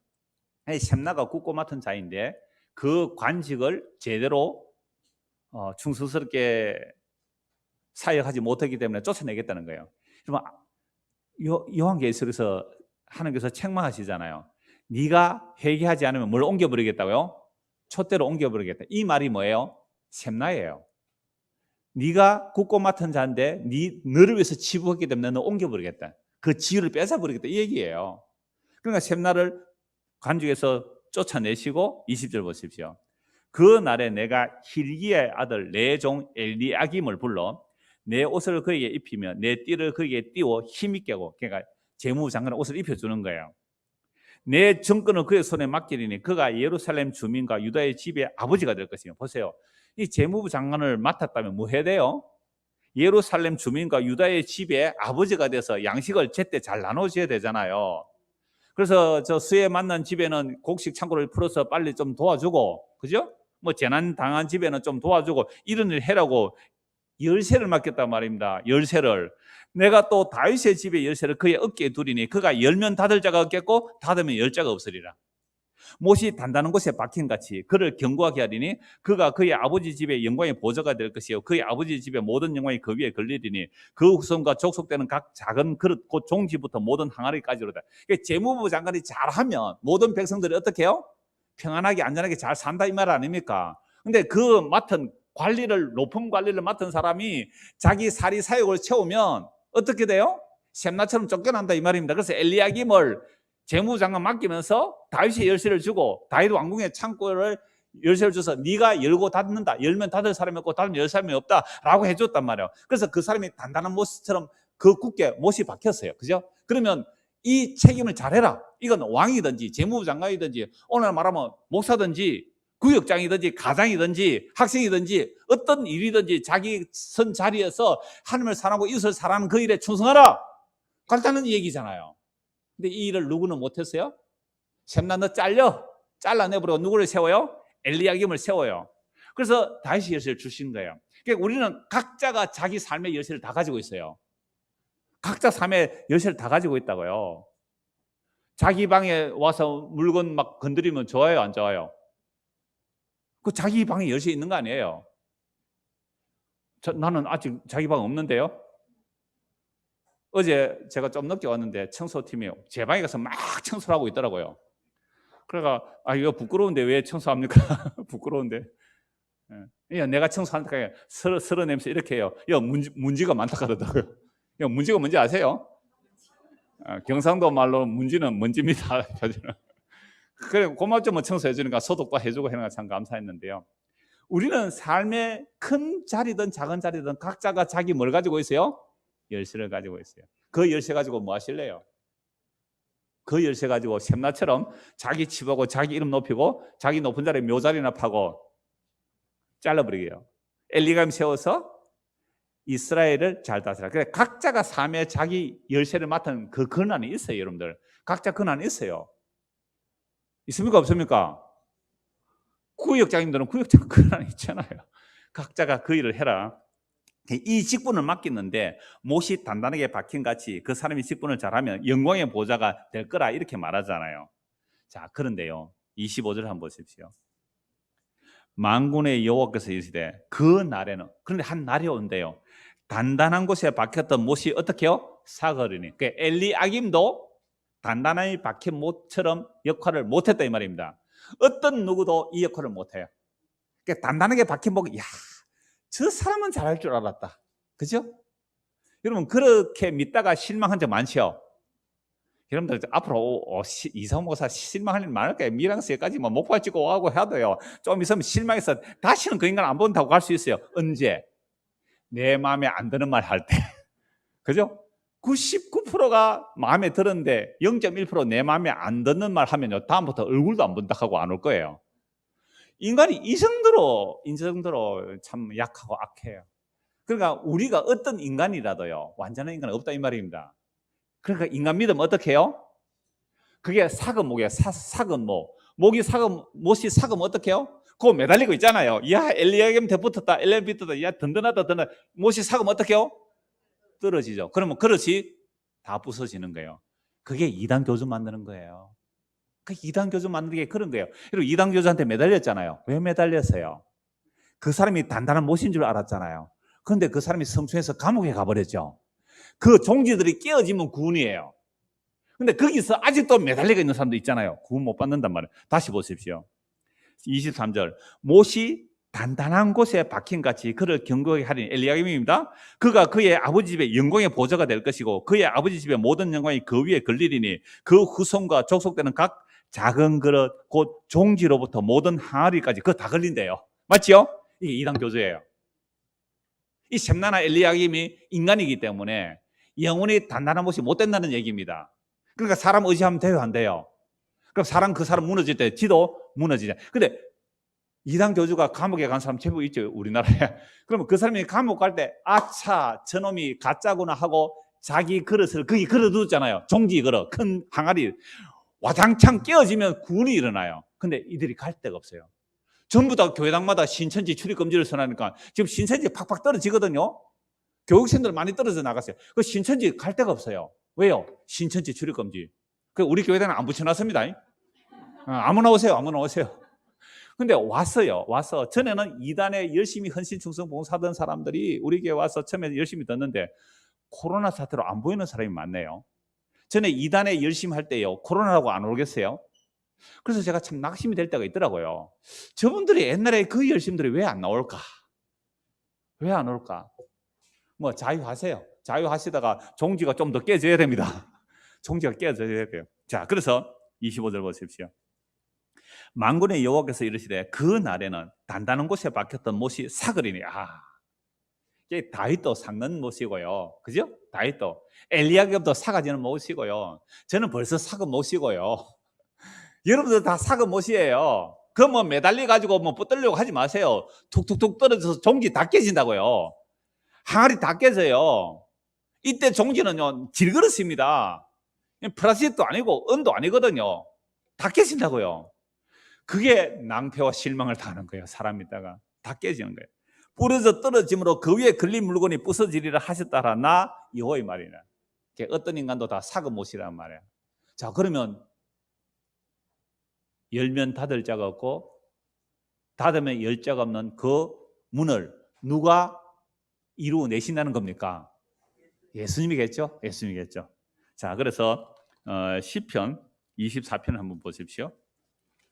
셈나가 국고 맡은 자인데 그 관직을 제대로 충성스럽게 사역하지 못하기 때문에 쫓아내겠다는 거예요. 그러면 요한계시록에서 하나님께서 책망하시잖아요. 네가 회개하지 않으면 뭘 옮겨버리겠다고요? 촛대로 옮겨버리겠다. 이 말이 뭐예요? 셈나예요. 네가 국고 맡은 자인데 너를 위해서 치부했기 때문에 너는 옮겨버리겠다. 그 지위를 뺏어버리겠다, 이 얘기예요. 그러니까 셈나를 관직에서 쫓아내시고 20절 보십시오. 그 날에 내가 힐기의 아들 내 종 엘리야김을 불러 내 옷을 그에게 입히며 내 띠를 그에게 띄워 힘있게 하고, 그러니까 재무부 장관의 옷을 입혀주는 거예요. 내 정권을 그의 손에 맡기리니 그가 예루살렘 주민과 유다의 집의 아버지가 될 것이에요. 보세요. 이 재무부 장관을 맡았다면 뭐 해야 돼요? 예루살렘 주민과 유다의 집의 아버지가 돼서 양식을 제때 잘 나눠줘야 되잖아요. 그래서 저 수해 만난 집에는 곡식 창고를 풀어서 빨리 좀 도와주고, 그죠? 뭐 재난 당한 집에는 좀 도와주고 이런 일 해라고 열쇠를 맡겼단 말입니다. 열쇠를. 내가 또 다윗의 집의 열쇠를 그의 어깨에 두리니 그가 열면 닫을 자가 없겠고 닫으면 열 자가 없으리라. 못이 단단한 곳에 박힌 같이 그를 견고하게 하리니 그가 그의 아버지 집의 영광의 보좌가 될 것이요 그의 아버지 집의 모든 영광이 그 위에 걸리리니 그 후손과 족속되는 각 작은 그릇 곧 종지부터 모든 항아리까지로다. 재무부 장관이 잘하면 모든 백성들이 어떻게 해요? 평안하게 안전하게 잘 산다, 이 말 아닙니까? 근데 그 맡은 높은 관리를 맡은 사람이 자기 사리 사욕을 채우면 어떻게 돼요? 셈나처럼 쫓겨난다, 이 말입니다. 그래서 엘리야김을 재무장관 맡기면서 다윗의 열쇠를 주고 다윗 왕궁의 창고를 열쇠를 줘서 네가 열고 닫는다. 열면 닫을 사람이 없고 닫으면 열 사람이 없다라고 해줬단 말이에요. 그래서 그 사람이 단단한 못처럼 그 굳게 못이 박혔어요. 그죠? 그러면 이 책임을 잘해라. 이건 왕이든지 재무부 장관이든지 오늘 말하면 목사든지 구역장이든지 가장이든지 학생이든지 어떤 일이든지 자기 선 자리에서 하나님을 사랑하고 이웃을 사랑하는 그 일에 충성하라. 간단한 얘기잖아요. 근데 이 일을 누구는 못했어요? 셈나 너 잘라내버리고 누구를 세워요? 엘리야김을 세워요. 그래서 다윗이 열쇠를 주신 거예요. 그러니까 우리는 각자가 자기 삶의 열쇠를 다 가지고 있어요. 각자 삶의 열쇠를 다 가지고 있다고요. 자기 방에 와서 물건 막 건드리면 좋아요, 안 좋아요? 그 자기 방에 열쇠 있는 거 아니에요? 나는 아직 자기 방 없는데요. 어제 제가 좀 늦게 왔는데 청소팀이 제 방에 가서 막 청소를 하고 있더라고요. 그래가 이거 부끄러운데 왜 청소합니까? 부끄러운데. 예. 내가 청소하니까 서러 냄새 이렇게 해요. 문지가 많다 그러더라고요. 문지가 뭔지 아세요? 경상도 말로 문지는 먼지입니다. 그래 고맙죠. 뭐 청소해 주니까 소독도 해주고 하는 거 참 감사했는데요. 우리는 삶의 큰 자리든 작은 자리든 각자가 자기 뭘 가지고 있어요? 열쇠를 가지고 있어요. 그 열쇠 가지고 뭐 하실래요? 그 열쇠 가지고 샘나처럼 자기 집하고 자기 이름 높이고 자기 높은 자리에 묘자리나 파고 잘라버리게요. 엘리감 세워서 이스라엘을 잘 다스려. 그래 각자가 삶에 자기 열쇠를 맡은 그 권한이 있어요, 여러분들. 각자 권한이 있어요. 있습니까, 없습니까? 구역장님들은 구역장 권한이 있잖아요. 각자가 그 일을 해라. 이 직분을 맡겼는데 못이 단단하게 박힌 같이 그 사람이 직분을 잘하면 영광의 보좌가 될 거라 이렇게 말하잖아요. 자, 그런데요. 25절 한번 보십시오. 만군의 여호와께서 이르시되 그 날에는, 그런데 한 날이 온대요. 단단한 곳에 박혔던 못이 어떻게요? 사거리니. 그러니까 엘리야김도 단단하게 박힌 못처럼 역할을 못했다 이 말입니다. 어떤 누구도 이 역할을 못해요. 그러니까 단단하게 박힌 목, 저 사람은 잘할 줄 알았다. 그죠? 여러분 그렇게 믿다가 실망한 적 많죠? 여러분들 앞으로 이성모사 실망할 일 많을 거예요. 미랑새까지 뭐 목발 찍고 하고 해야 돼요. 좀 있으면 실망해서 다시는 그 인간 안 본다고 할 수 있어요. 언제? 내 마음에 안 드는 말 할 때. 그죠? 99%가 마음에 들었는데 0.1% 내 마음에 안 드는 말 하면요, 다음부터 얼굴도 안 본다 하고 안 올 거예요. 인간이 이 정도로 참 약하고 악해요. 그러니까 우리가 어떤 인간이라도요, 완전한 인간은 없다 이 말입니다. 그러니까 인간 믿으면 어떻게 해요? 그게 사금목이에요. 사금목. 못이 사금 어떻게 해요? 그거 매달리고 있잖아요. 야, 엘리야김한테 붙었다. 엘리야김 붙었다. 야, 든든하다. 못이 사금 어떻게 해요? 떨어지죠. 그러면 그릇이 다 부서지는 거예요. 그게 이단 교주 만드는 거예요. 그 이단 교주 만드는 게 그런 거예요. 그리고 이단 교주한테 매달렸잖아요. 왜 매달렸어요? 그 사람이 단단한 못인 줄 알았잖아요. 그런데 그 사람이 성추해서 감옥에 가버렸죠. 그 종지들이 깨어지면 구원이에요. 근데 거기서 아직도 매달리고 있는 사람도 있잖아요. 구원 못 받는단 말이에요. 다시 보십시오. 23절. 못이 단단한 곳에 박힌 같이 그를 견고하게 하리니, 엘리야김입니다. 그가 그의 아버지 집에 영광의 보좌가 될 것이고 그의 아버지 집의 모든 영광이 그 위에 걸리리니 그 후손과 족속되는 각 작은 그릇 곧 종지로부터 모든 항아리까지 그거 다 걸린대요. 맞죠? 이게 이단 교주예요. 이 셈나나 엘리야김이 인간이기 때문에 영혼이 단단한 것이 못 된다는 얘기입니다. 그러니까 사람 의지하면 돼요, 안 돼요? 그럼 그 사람 무너질 때 지도 무너지잖아요. 근데 이단 교주가 감옥에 간 사람 제법 있죠, 우리나라에. 그러면 그 사람이 감옥 갈 때 아차 저놈이 가짜구나 하고 자기 그릇을 거기 걸어두잖아요. 종지 그릇, 큰 항아리 와장창 깨어지면 구원이 일어나요. 근데 이들이 갈 데가 없어요. 전부 다 교회당마다 신천지 출입금지를 선하니까 지금 신천지 팍팍 떨어지거든요. 교육생들 많이 떨어져 나갔어요. 그 신천지 갈 데가 없어요. 왜요? 신천지 출입금지. 그 우리 교회당은 안 붙여놨습니다. 아무나 오세요, 아무나 오세요. 근데 와서 전에는 이단에 열심히 헌신 충성 봉사하던 사람들이 우리 교회 와서 처음에 열심히 듣는데 코로나 사태로 안 보이는 사람이 많네요. 전에 이단에 열심히 할 때요, 코로나라고 안 오겠어요? 그래서 제가 참 낙심이 될 때가 있더라고요. 저분들이 옛날에 그 열심들이 왜 안 나올까? 왜 안 올까? 뭐 자유하세요. 자유하시다가 종지가 좀 더 깨져야 됩니다. 종지가 깨져야 돼요. 자, 그래서 25절 보십시오. 만군의 여호와께서 이르시되 그 날에는 단단한 곳에 박혔던 못이 사그리니. 이게 다윗도 삭는 못이고요. 그죠? 다윗도. 엘리야김도 사가지는 못이고요. 저는 벌써 삭은 못이고요. 여러분들 다 삭은 못이에요. 그 뭐 매달려 가지고 뭐 붙들려고 하지 마세요. 툭툭툭 떨어져서 종지 다 깨진다고요. 항아리 다 깨져요. 이때 종지는요, 질그릇입니다. 플라스틱도 아니고 은도 아니거든요. 다 깨진다고요. 그게 낭패와 실망을 당하는 거예요. 사람 있다가 다 깨지는 거예요. 부러져 떨어짐으로 그 위에 걸린 물건이 부서지리라 하셨다라 나 여호와의 말이라. 어떤 인간도 다 삭은 못이란 말이에요. 자, 그러면 열면 닫을 자가 없고 닫으면 열 자가 없는 그 문을 누가 이루어내신다는 겁니까? 예수님이겠죠? 예수님이겠죠. 자, 그래서 시편 24편 한번 보십시오.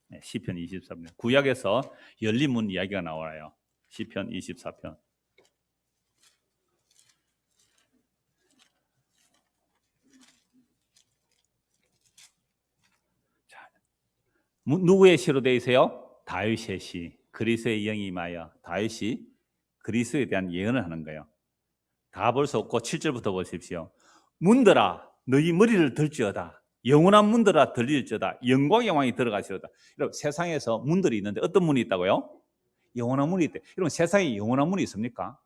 네, 시편 24편. 구약에서 열린 문 이야기가 나와요. 시편 24편. 자, 누구의 시로 되어 있어요? 다윗의 시. 그리스도의 영이 임하여. 다윗이 그리스도에 대한 예언을 하는 거예요. 다 볼 수 없고 7절부터 보십시오. 문들아 너희 머리를 들지어다. 영원한 문들아 들릴지어다. 영광의 왕이 들어가시어다. 여러분 세상에서 문들이 있는데 어떤 문이 있다고요? 영원한 문이 있대. 여러분 세상에 영원한 문이 있습니까?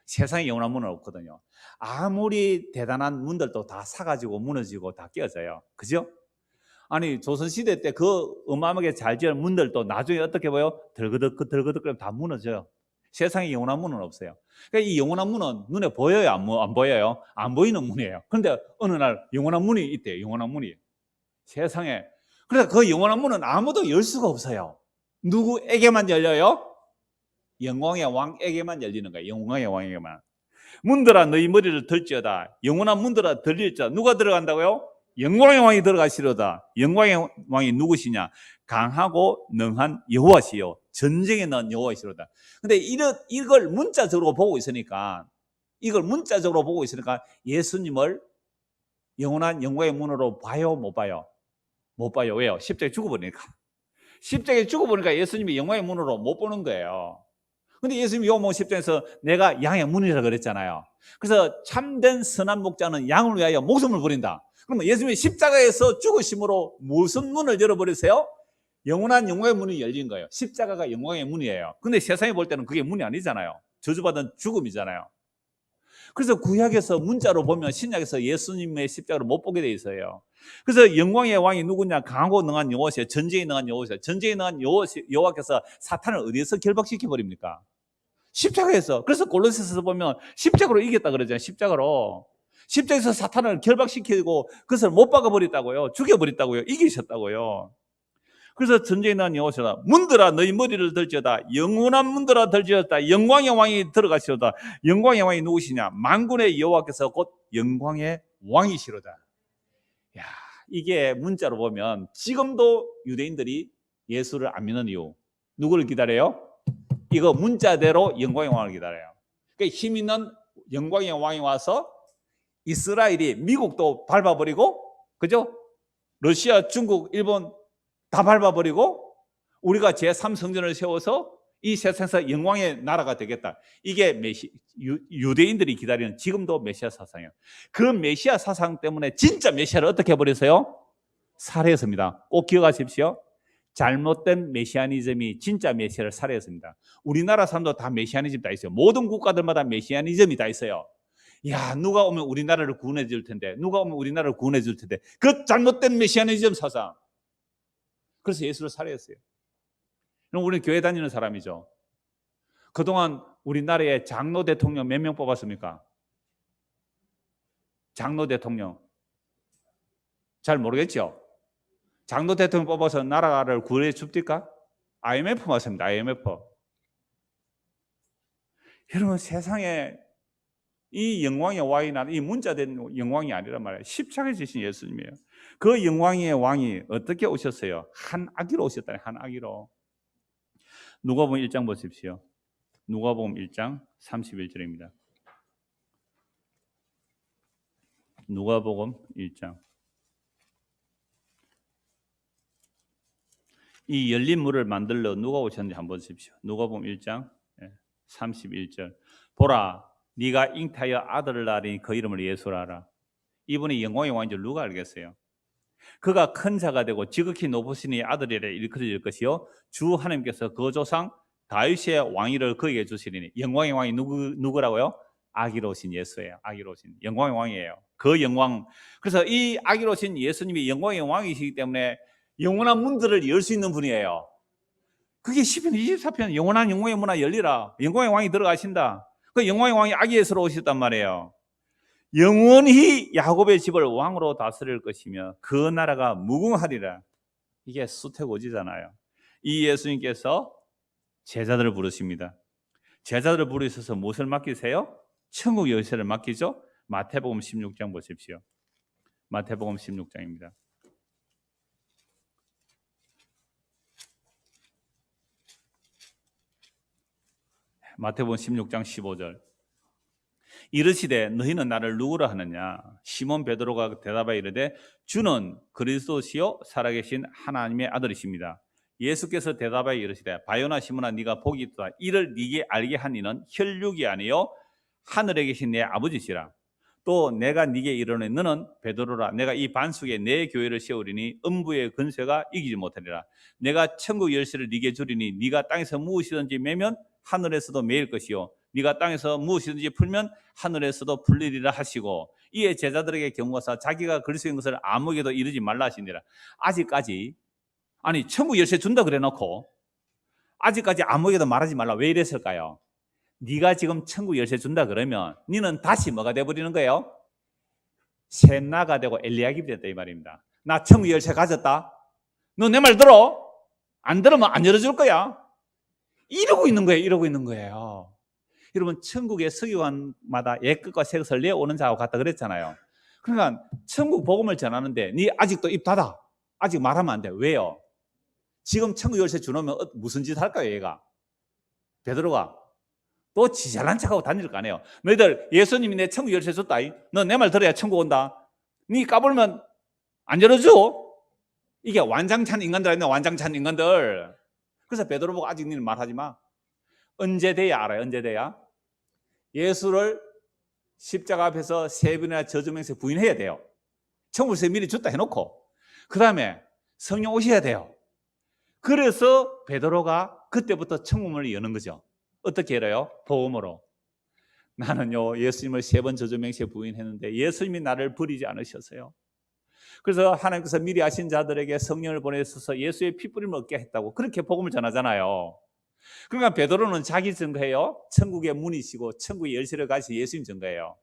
세상에 영원한 문은 없거든요. 아무리 대단한 문들도 다 사가지고 무너지고 다 깨어져요. 그죠? 아니 조선시대 때 그 어마어마하게 잘 지은 문들도 나중에 어떻게 보여? 덜그덕 다 무너져요. 세상에 영원한 문은 없어요. 그러니까 이 영원한 문은 눈에 보여요? 안 보여요? 안 보이는 문이에요. 그런데 어느 날 영원한 문이 있대요. 영원한 문이. 세상에. 그래서 그 영원한 문은 아무도 열 수가 없어요. 누구에게만 열려요? 영광의 왕에게만 열리는 거예요. 영광의 왕에게만. 문들아 너희 머리를 들지어다. 영원한 문들아 들릴지어다. 누가 들어간다고요? 영광의 왕이 들어가시려다. 영광의 왕이 누구시냐? 강하고 능한 여호와시요 전쟁에 나은 여호와시로다. 근데 이걸 문자적으로 보고 있으니까 예수님을 영원한 영광의 문으로 봐요, 못 봐요? 못 봐요. 왜요? 십자가에 죽어버리니까. 십자가에 죽어버리니까 예수님이 영광의 문으로 못 보는 거예요. 근데 예수님이 요한 십장에서 내가 양의 문이라 그랬잖아요. 그래서 참된 선한 목자는 양을 위하여 목숨을 버린다. 그러면 예수님이 십자가에서 죽으심으로 무슨 문을 열어버리세요? 영원한 영광의 문이 열린 거예요. 십자가가 영광의 문이에요. 근데 세상에 볼 때는 그게 문이 아니잖아요. 저주받은 죽음이잖아요. 그래서 구약에서 문자로 보면 신약에서 예수님의 십자가를 못 보게 돼 있어요. 그래서 영광의 왕이 누구냐? 강하고 능한 여호와시요 전쟁에 능한 여호와시요 전쟁에 능한 여호와께서 사탄을 어디에서 결박시켜 버립니까? 십자가에서. 그래서 골로새서에서 보면 십자가로 이겼다 그러잖아요. 십자가에서 사탄을 결박시키고 그것을 못 박아버렸다고요. 죽여버렸다고요. 이기셨다고요. 그래서 전쟁에 능한 여호와시다. 문들아 너희 머리를 들지어다. 영원한 문들아 들지어다. 영광의 왕이 들어가시로다. 영광의 왕이 누구시냐? 만군의 여호와께서 곧 영광의 왕이시로다. 야, 이게 문자로 보면 지금도 유대인들이 예수를 안 믿는 이유. 누구를 기다려요? 이거 문자대로 영광의 왕을 기다려요. 그러니까 힘 있는 영광의 왕이 와서 이스라엘이 미국도 밟아버리고, 그죠? 러시아, 중국, 일본 다 밟아버리고 우리가 제3성전을 세워서 이 세상에서 영광의 나라가 되겠다. 이게 유대인들이 기다리는 지금도 메시아 사상이에요. 그 메시아 사상 때문에 진짜 메시아를 어떻게 해버렸어요? 살해했습니다. 꼭 기억하십시오. 잘못된 메시아니즘이 진짜 메시아를 살해했습니다. 우리나라 사람도 다 메시아니즘 다 있어요. 모든 국가들마다 메시아니즘이 다 있어요. 야, 누가 오면 우리나라를 구원해 줄 텐데, 누가 오면 우리나라를 구원해 줄 텐데, 그 잘못된 메시아니즘 사상. 그래서 예수를 살해했어요. 그럼 우리는 교회 다니는 사람이죠. 그동안 우리나라의 장로 대통령 몇 명 뽑았습니까? 장로 대통령 잘 모르겠죠? 장로 대통령 뽑아서 나라를 구해 줍니까? IMF 맞습니다. IMF. 여러분 세상에 이 영광의 왕이 이 문자된 영광이 아니란 말이에요. 십자가에 지신 예수님이에요. 그 영광의 왕이 어떻게 오셨어요? 한 아기로 오셨다니, 한 아기로. 누가복음 1장 보십시오. 누가복음 1장 31절입니다. 누가복음 1장. 이 열린 물을 만들러 누가 오셨는지 한번 보십시오. 누가복음 1장 31절. 보라, 네가 잉타하여 아들을 낳으니 그 이름을 예수라 하라. 이분이 영광의 왕인 줄 누가 알겠어요? 그가 큰 자가 되고 지극히 높으시니 아들이라 일컬어질 것이요 주 하나님께서 그 조상 다윗의 왕위를 그에게 주시리니. 영광의 왕이 누구라고요? 아기로신 예수예요. 아기로신 영광의 왕이에요. 그 영광. 그래서 이 아기로신 예수님이 영광의 왕이시기 때문에 영원한 문들을 열 수 있는 분이에요. 그게 시편 24편 영원한 영광의 문화 열리라. 영광의 왕이 들어가신다. 그 영광의 왕이 아기 예수로 오셨단 말이에요. 영원히 야곱의 집을 왕으로 다스릴 것이며 그 나라가 무궁하리라. 이게 수태고지잖아요. 이 예수님께서 제자들을 부르십니다. 제자들을 부르셔서 무엇을 맡기세요? 천국 열쇠를 맡기죠. 마태복음 16장 보십시오. 마태복음 16장입니다. 마태복음 16장 15절. 이르시되 너희는 나를 누구라 하느냐? 시몬 베드로가 대답하여 이르되 주는 그리스도시요 살아계신 하나님의 아들이십니다. 예수께서 대답하여 이르시되 바요나 시몬아 네가 복이 있다. 이를 네게 알게 한 이는 혈육이 아니요 하늘에 계신 내 아버지시라. 또 내가 네게 이르노니 너는 베드로라. 내가 이 반석에 내 교회를 세우리니 음부의 근세가 이기지 못하리라. 내가 천국 열쇠를 네게 주리니 네가 땅에서 무엇이든지 매면 하늘에서도 매일 것이요 네가 땅에서 무엇이든지 풀면 하늘에서도 풀리리라 하시고 이에 제자들에게 경고하사 자기가 그리스도인 것을 아무에게도 이르지 말라 하시니라. 아직까지 아니 천국 열쇠 준다 그래 놓고 아직까지 아무에게도 말하지 말라. 왜 이랬을까요? 네가 지금 천국 열쇠 준다 그러면 너는 다시 뭐가 돼버리는 거예요? 셈나가 되고 엘리야깁이 됐다 이 말입니다. 나 천국 열쇠 가졌다. 너 내 말 들어? 안 들으면 안 열어줄 거야. 이러고 있는 거예요. 이러고 있는 거예요. 여러분 천국의 서기관마다 옛것과 새것을 내오는 자하고 같다 그랬잖아요. 그러니까 천국 복음을 전하는데 네 아직도 입 닫아. 아직 말하면 안 돼. 왜요? 지금 천국 열쇠 주놓으면 무슨 짓 할까요? 얘가 베드로가 또 지 잘난 척하고 다닐 거 아니에요. 너희들 예수님이 내 천국 열쇠 줬다. 너 내 말 들어야 천국 온다. 네 까불면 안 열어줘. 이게 완장찬 인간들 아니냐. 완장찬 인간들. 그래서 베드로 보고 아직 너는 말하지 마. 언제 돼야 알아요? 언제 돼야? 예수를 십자가 앞에서 3번이나 저주명세 부인해야 돼요. 천국 열쇠 미리 줬다 해놓고 그 다음에 성령 오셔야 돼요. 그래서 베드로가 그때부터 천국문을 여는 거죠. 어떻게 열어요? 복음으로. 나는요 예수님을 3번 저주명세 부인했는데 예수님이 나를 버리지 않으셨어요. 그래서 하나님께서 미리 아신 자들에게 성령을 보내셔서 예수의 피뿌림을 얻게 했다고 그렇게 복음을 전하잖아요. 그러니까 베드로는 자기 증거예요. 천국의 문이시고 천국의 열쇠를 가지신 예수님 증거예요.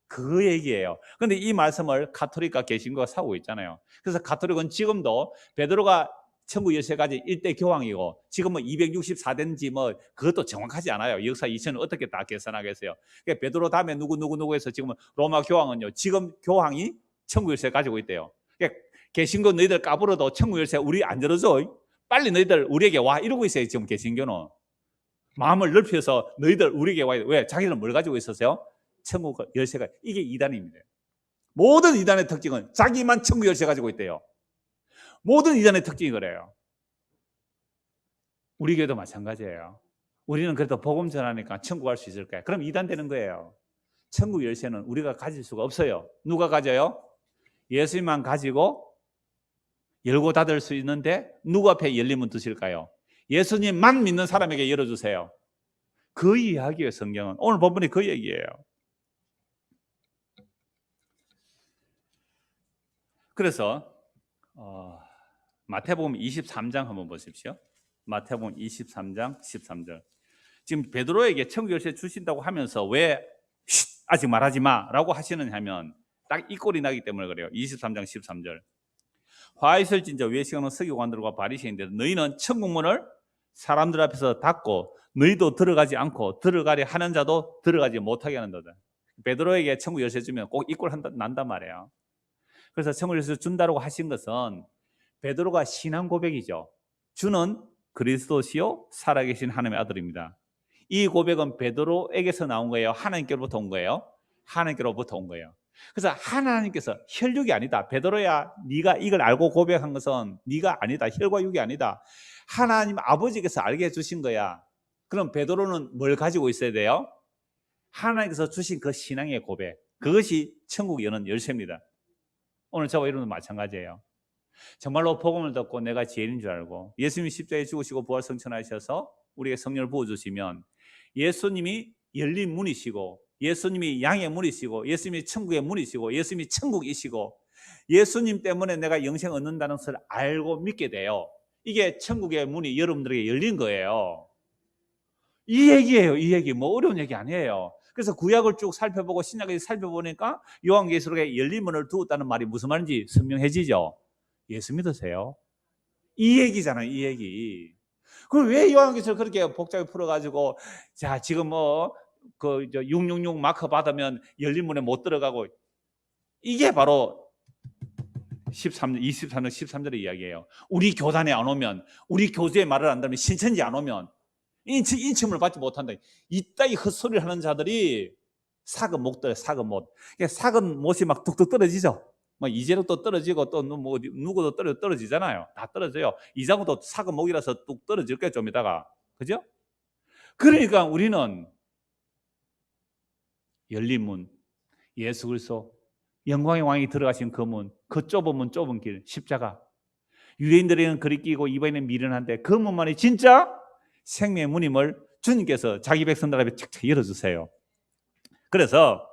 그 얘기예요. 그런데 이 말씀을 가톨릭과 개신교가 사고 있잖아요. 그래서 가톨릭은 지금도 베드로가 천국 열쇠 가진 1대 교황이고 지금은 264대인지 뭐 그것도 정확하지 않아요. 역사 2000을 어떻게 다 계산하겠어요. 그러니까 베드로 다음에 누구 해서 지금은 로마 교황은요. 지금 교황이 천국 열쇠 가지고 있대요. 그러니까 개신교 너희들 까불어도 천국 열쇠 우리 안 열어줘. 빨리 너희들 우리에게 와 이러고 있어요. 지금 개신교는. 마음을 넓혀서 너희들 우리에게 와. 왜? 자기들은 뭘 가지고 있었어요? 천국 열쇠가. 이게 이단입니다. 모든 이단의 특징은 자기만 천국 열쇠 가지고 있대요. 모든 이단의 특징이 그래요. 우리 교회도 마찬가지예요. 우리는 그래도 복음 전하니까 천국 갈 수 있을 거야. 그럼 이단 되는 거예요. 천국 열쇠는 우리가 가질 수가 없어요. 누가 가져요? 예수님만 가지고 열고 닫을 수 있는데 누구 앞에 열리면 드실까요? 예수님만 믿는 사람에게 열어주세요. 그 이야기예요. 성경은. 오늘 본문이 그 얘기예요. 그래서 마태복음 23장 한번 보십시오. 마태복음 23장 13절. 지금 베드로에게 천국 열쇠 주신다고 하면서 왜 아직 말하지 마라고 하시느냐 하면 딱 이 꼴이 나기 때문에 그래요. 23장 13절. 화 있을진저 외식하는 서기관들과 바리새인들 너희는 천국문을 사람들 앞에서 닫고 너희도 들어가지 않고 들어가려 하는 자도 들어가지 못하게 하는도다. 베드로에게 천국 열쇠 주면 꼭 이 꼴 난단 말이에요. 그래서 천국 열쇠 준다고 하신 것은 베드로가 신앙 고백이죠. 주는 그리스도시요 살아계신 하나님의 아들입니다. 이 고백은 베드로에게서 나온 거예요? 하나님께로부터 온 거예요? 하나님께로부터 온 거예요. 그래서 하나님께서 혈육이 아니다. 베드로야 네가 이걸 알고 고백한 것은 네가 아니다. 혈과 육이 아니다. 하나님 아버지께서 알게 해주신 거야. 그럼 베드로는 뭘 가지고 있어야 돼요? 하나님께서 주신 그 신앙의 고백. 그것이 천국 여는 열쇠입니다. 오늘 저와 여러분도 마찬가지예요. 정말로 복음을 듣고 내가 죄인인 줄 알고 예수님이 십자가에 죽으시고 부활 성천하셔서 우리에게 성령을 부어주시면 예수님이 열린 문이시고 예수님이 양의 문이시고 예수님이 천국의 문이시고 예수님이 천국이시고 예수님 때문에 내가 영생 얻는다는 것을 알고 믿게 돼요. 이게 천국의 문이 여러분들에게 열린 거예요. 이 얘기예요. 이 얘기. 뭐 어려운 얘기 아니에요. 그래서 구약을 쭉 살펴보고 신약을 살펴보니까 요한계시록에 열린 문을 두었다는 말이 무슨 말인지 선명해지죠. 예수 믿으세요. 이 얘기잖아요. 이 얘기. 그걸 왜 요한계시를 그렇게 복잡하게 풀어가지고 자 지금 뭐 그 666 마크 받으면 열린 문에 못 들어가고 이게 바로 23년 13절의 이야기예요. 우리 교단에 안 오면 우리 교주의 말을 안 들으면 신천지 안 오면 인침을 받지 못한다. 이따위 헛소리를 하는 자들이 삭은 못들 삭은 못. 삭은 못이 막 뚝뚝 떨어지죠. 뭐 이재력도 떨어지고 또 뭐 누구도 떨어지잖아요. 다 떨어져요. 이장우도 삭은 목이라서 뚝 떨어질 거예요. 좀 이따가. 그죠? 그러니까 우리는 열린 문, 예수 그리스도 영광의 왕이 들어가신 그 문, 그 좁은 문, 좁은 길, 십자가. 유대인들에게는 그리 끼고 이방인은 미련한데 그 문만이 진짜 생명의 문임을 주님께서 자기 백성들 앞에 착착 열어주세요. 그래서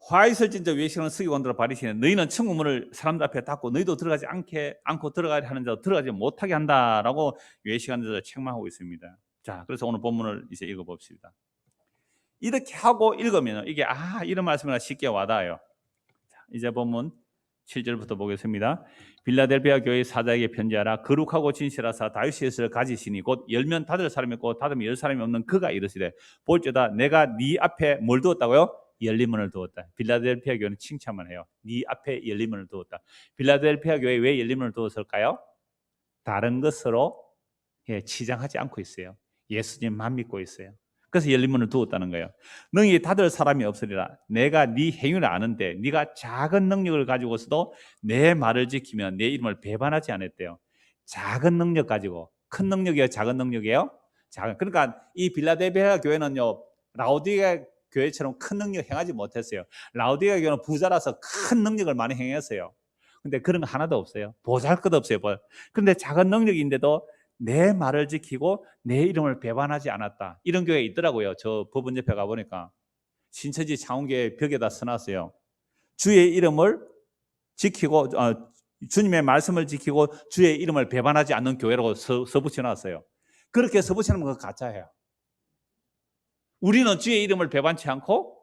화이슬 진짜 외식하는 서기관들을 바리시네. 너희는 천국 문을 사람들 앞에 닫고 너희도 들어가지 않고 들어가야 하는 자 들어가지 못하게 한다라고 외식하는 자를 책망하고 있습니다. 자, 그래서 오늘 본문을 이제 읽어봅시다. 이렇게 하고 읽으면 이게 이런 말씀이나 쉽게 와닿아요. 자, 이제 본문 7절부터 보겠습니다. 빌라델비아 교회 사자에게 편지하라. 거룩하고 진실하사 다윗의 예수를 가지시니 곧 열면 닫을 사람이 있고 닫으면 열 사람이 없는 그가 이르시되 볼지어다 내가 네 앞에 뭘 두었다고요? 열린 문을 두었다. 빌라델비아 교회는 칭찬만 해요. 네 앞에 열린 문을 두었다. 빌라델비아 교회에 왜 열린 문을 두었을까요? 다른 것으로 치장하지 않고 있어요. 예수님만 믿고 있어요. 그래서 열린 문을 두었다는 거예요. 너희 닫을 사람이 없으리라. 내가 네 행위를 아는데 네가 작은 능력을 가지고서도 내 말을 지키면 내 이름을 배반하지 않았대요. 작은 능력 가지고. 큰 능력이에요? 작은 능력이에요? 그러니까 이 빌라델비아 교회는요, 라오디게아 교회처럼 큰 능력 행하지 못했어요. 라오디게아 교회는 부자라서 큰 능력을 많이 행했어요. 근데 그런 거 하나도 없어요. 보잘것 없어요. 그런데 작은 능력인데도 내 말을 지키고 내 이름을 배반하지 않았다. 이런 교회 있더라고요. 저 법원 옆에 가보니까 신천지 창원교회 벽에다 써놨어요. 주의 이름을 지키고 주님의 말씀을 지키고 주의 이름을 배반하지 않는 교회라고 써붙여놨어요. 그렇게 써붙여놓으면 그거 가짜예요. 우리는 주의 이름을 배반치 않고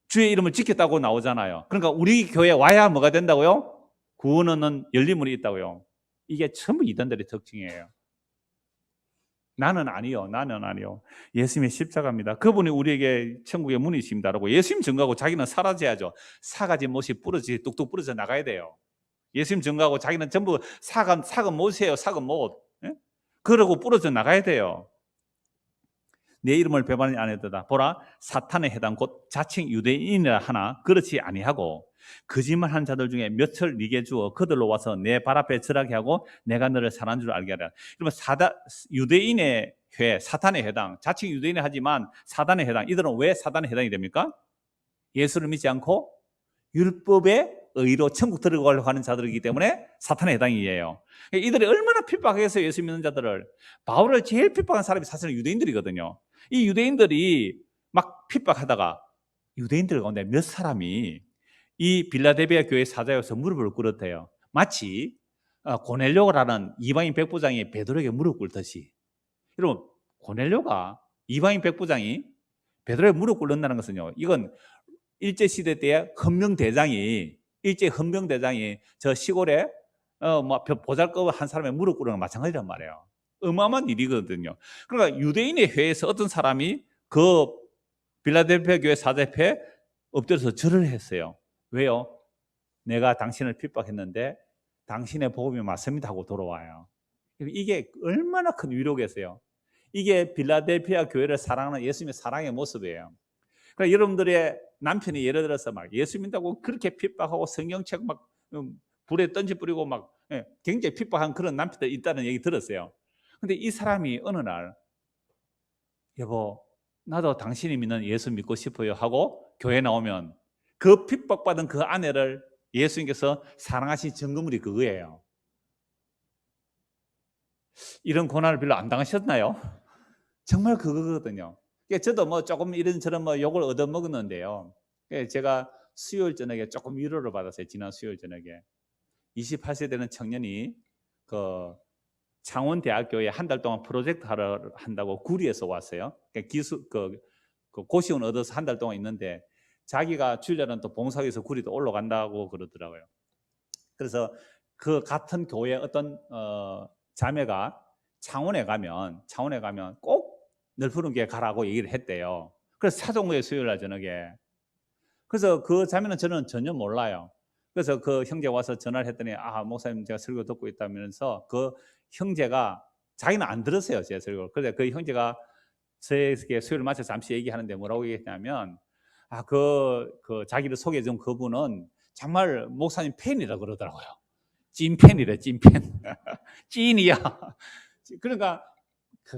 주의 이름을 지켰다고 나오잖아요. 그러니까 우리 교회에 와야 뭐가 된다고요? 구원은 열린 문이 있다고요. 이게 전부 이단들의 특징이에요. 나는 아니요. 예수님의 십자가입니다. 그분이 우리에게 천국의 문이십니다라고 예수님 증거하고 자기는 사라져야죠. 사가지 못이 뚝뚝 부러져 나가야 돼요. 예수님 증거하고 자기는 전부 사은 못이에요. 사은 못. 예? 그러고 부러져 나가야 돼요. 내 이름을 배반하지 아니하도다. 보라, 사탄의 해당 곧 자칭 유대인이라 하나 그렇지 아니하고 거짓말한 자들 중에 몇을 네게 주어 그들로 와서 내 발 앞에 절하게 하고 내가 너를 사랑한 줄 알게 하라. 그러면 유대인의 회, 사탄의 해당, 자칭 유대인이 하지만 사단의 해당. 이들은 왜 사단의 해당이 됩니까? 예수를 믿지 않고 율법의 의로 천국 들어가려고 하는 자들이기 때문에 사탄의 해당이에요. 이들이 얼마나 핍박해서 예수 믿는 자들을, 바울을 제일 핍박한 사람이 사실은 유대인들이거든요. 이 유대인들이 막 핍박하다가 유대인들 가운데 몇 사람이 이 빌라델비아 교회 사자여서 무릎을 꿇었대요. 마치 고넬료라는 이방인 백부장이 베드로에게 무릎 꿇듯이. 여러분, 고넬료가 이방인 백부장이 베드로에게 무릎 꿇는다는 것은요, 이건 일제시대 때의 일제 헌병대장이 저 시골에 보잘것한 사람의 무릎 꿇는 건 마찬가지란 말이에요. 어마어마한 일이거든요. 그러니까 유대인의 회에서 어떤 사람이 그 빌라델비아 교회 사자 앞에 엎드려서 절을 했어요. 왜요? 내가 당신을 핍박했는데 당신의 복음이 맞습니다 하고 돌아와요. 이게 얼마나 큰 위로겠어요. 이게 빌라델비아 교회를 사랑하는 예수님의 사랑의 모습이에요. 그러니까 여러분들의 남편이 예를 들어서 막 예수 믿다고 그렇게 핍박하고 성경책 막 불에 던지 뿌리고 막 굉장히 핍박한 그런 남편들 있다는 얘기 들었어요. 근데 이 사람이 어느 날 여보, 나도 당신이 믿는 예수 믿고 싶어요 하고 교회 나오면 그 핍박받은 그 아내를 예수님께서 사랑하신 증거물이 그거예요. 이런 고난을 별로 안 당하셨나요? 정말 그거거든요. 저도 뭐 조금 이런저런 욕을 얻어먹었는데요. 제가 수요일 저녁에 조금 위로를 받았어요. 지난 수요일 저녁에 28세 되는 청년이 그 창원대학교에 한 달 동안 프로젝트 하러 한다고 구리에서 왔어요. 고시원 얻어서 한 달 동안 있는데 자기가 주일날은 또 봉사에서 구리도 올라간다고 그러더라고요. 그래서 그 같은 교회 어떤 자매가 창원에 가면 꼭 널푸른 교회 가라고 얘기를 했대요. 그래서 찾아온 수요일 날 저녁에. 그래서 그 자매는 저는 전혀 몰라요. 그래서 그 형제 와서 전화를 했더니 목사님 제가 설교 듣고 있다면서 그 형제가 자기는 안 들었어요, 제 설교를. 그래서 그 형제가 저에게 수요일 맞춰서 잠시 얘기하는데 뭐라고 얘기했냐면 그 자기를 소개해준 그분은 정말 목사님 팬이라 그러더라고요. 찐팬이래, 찐팬. 찐이야. 그러니까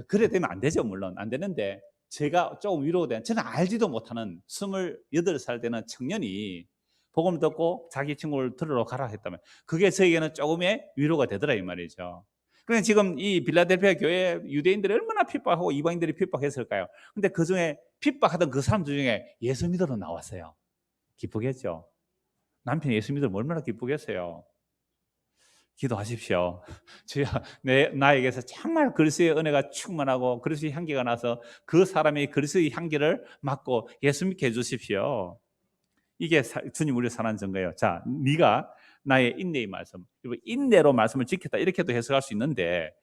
그래 되면 안 되죠. 물론 안 되는데 제가 조금 위로된, 저는 알지도 못하는 28살 되는 청년이 복음 듣고 자기 친구를 들으러 가라 했다면 그게 저에게는 조금의 위로가 되더라 이 말이죠. 그러니까 지금 이 빌라델피아 교회 유대인들이 얼마나 핍박하고 이방인들이 핍박했을까요? 근데 그 중에 핍박하던 그 사람들 중에 예수 믿으러 나왔어요. 기쁘겠죠. 남편이 예수 믿으면 얼마나 기쁘겠어요. 기도하십시오. 주여, 나에게서 정말 그리스도의 은혜가 충만하고 그리스도의 향기가 나서 그 사람이 그리스도의 향기를 맡고 예수 믿게 해주십시오. 이게 주님 우리를 사랑하는 증거예요. 자, 네가 나의 인내의 말씀, 인내로 말씀을 지켰다 이렇게도 해석할 수 있는데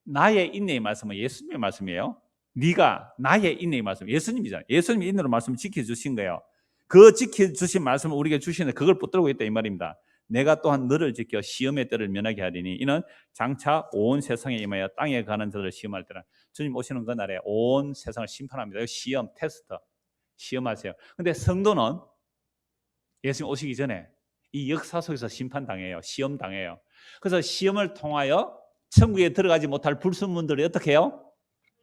나의 인내의 말씀은 예수님의 말씀이에요. 네가 나의 인내의 말씀, 예수님이잖아요. 예수님이 인내로 말씀을 지켜주신 거예요. 그 지켜주신 말씀을 우리에게 주시는데 그걸 붙들고 있다 이 말입니다. 내가 또한 너를 지켜 시험의 때를 면하게 하리니 이는 장차 온 세상에 임하여 땅에 가는 자들을 시험할 때라. 주님 오시는 그날에 온 세상을 심판합니다. 시험, 테스트, 시험하세요. 근데 성도는 예수님 오시기 전에 이 역사 속에서 심판당해요. 시험당해요. 그래서 시험을 통하여 천국에 들어가지 못할 불순물들이 어떻게 해요?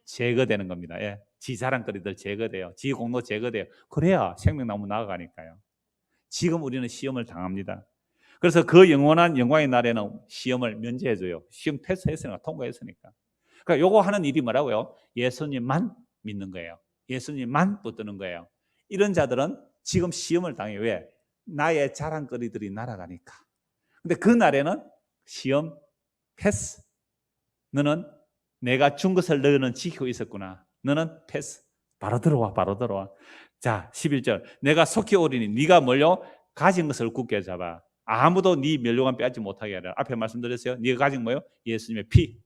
제거되는 겁니다. 예. 지 자랑거리들 제거돼요. 지 공로 제거돼요. 그래야 생명나무 나아가니까요. 지금 우리는 시험을 당합니다. 그래서 그 영원한 영광의 날에는 시험을 면제해줘요. 시험 패스했으니까, 통과했으니까. 그러니까 요거 하는 일이 뭐라고요? 예수님만 믿는 거예요. 예수님만 붙드는 거예요. 이런 자들은 지금 시험을 당해요. 왜? 나의 자랑거리들이 날아가니까. 근데 그 날에는 시험 패스. 너는 내가 준 것을 너는 지키고 있었구나. 너는 패스. 바로 들어와, 바로 들어와. 자, 11절. 내가 속히 오리니 네가 뭘요? 가진 것을 굳게 잡아. 아무도 네 멸류관 빼앗지 못하게 하라. 앞에 말씀드렸어요. 네가 가진 뭐요? 예수님의 피.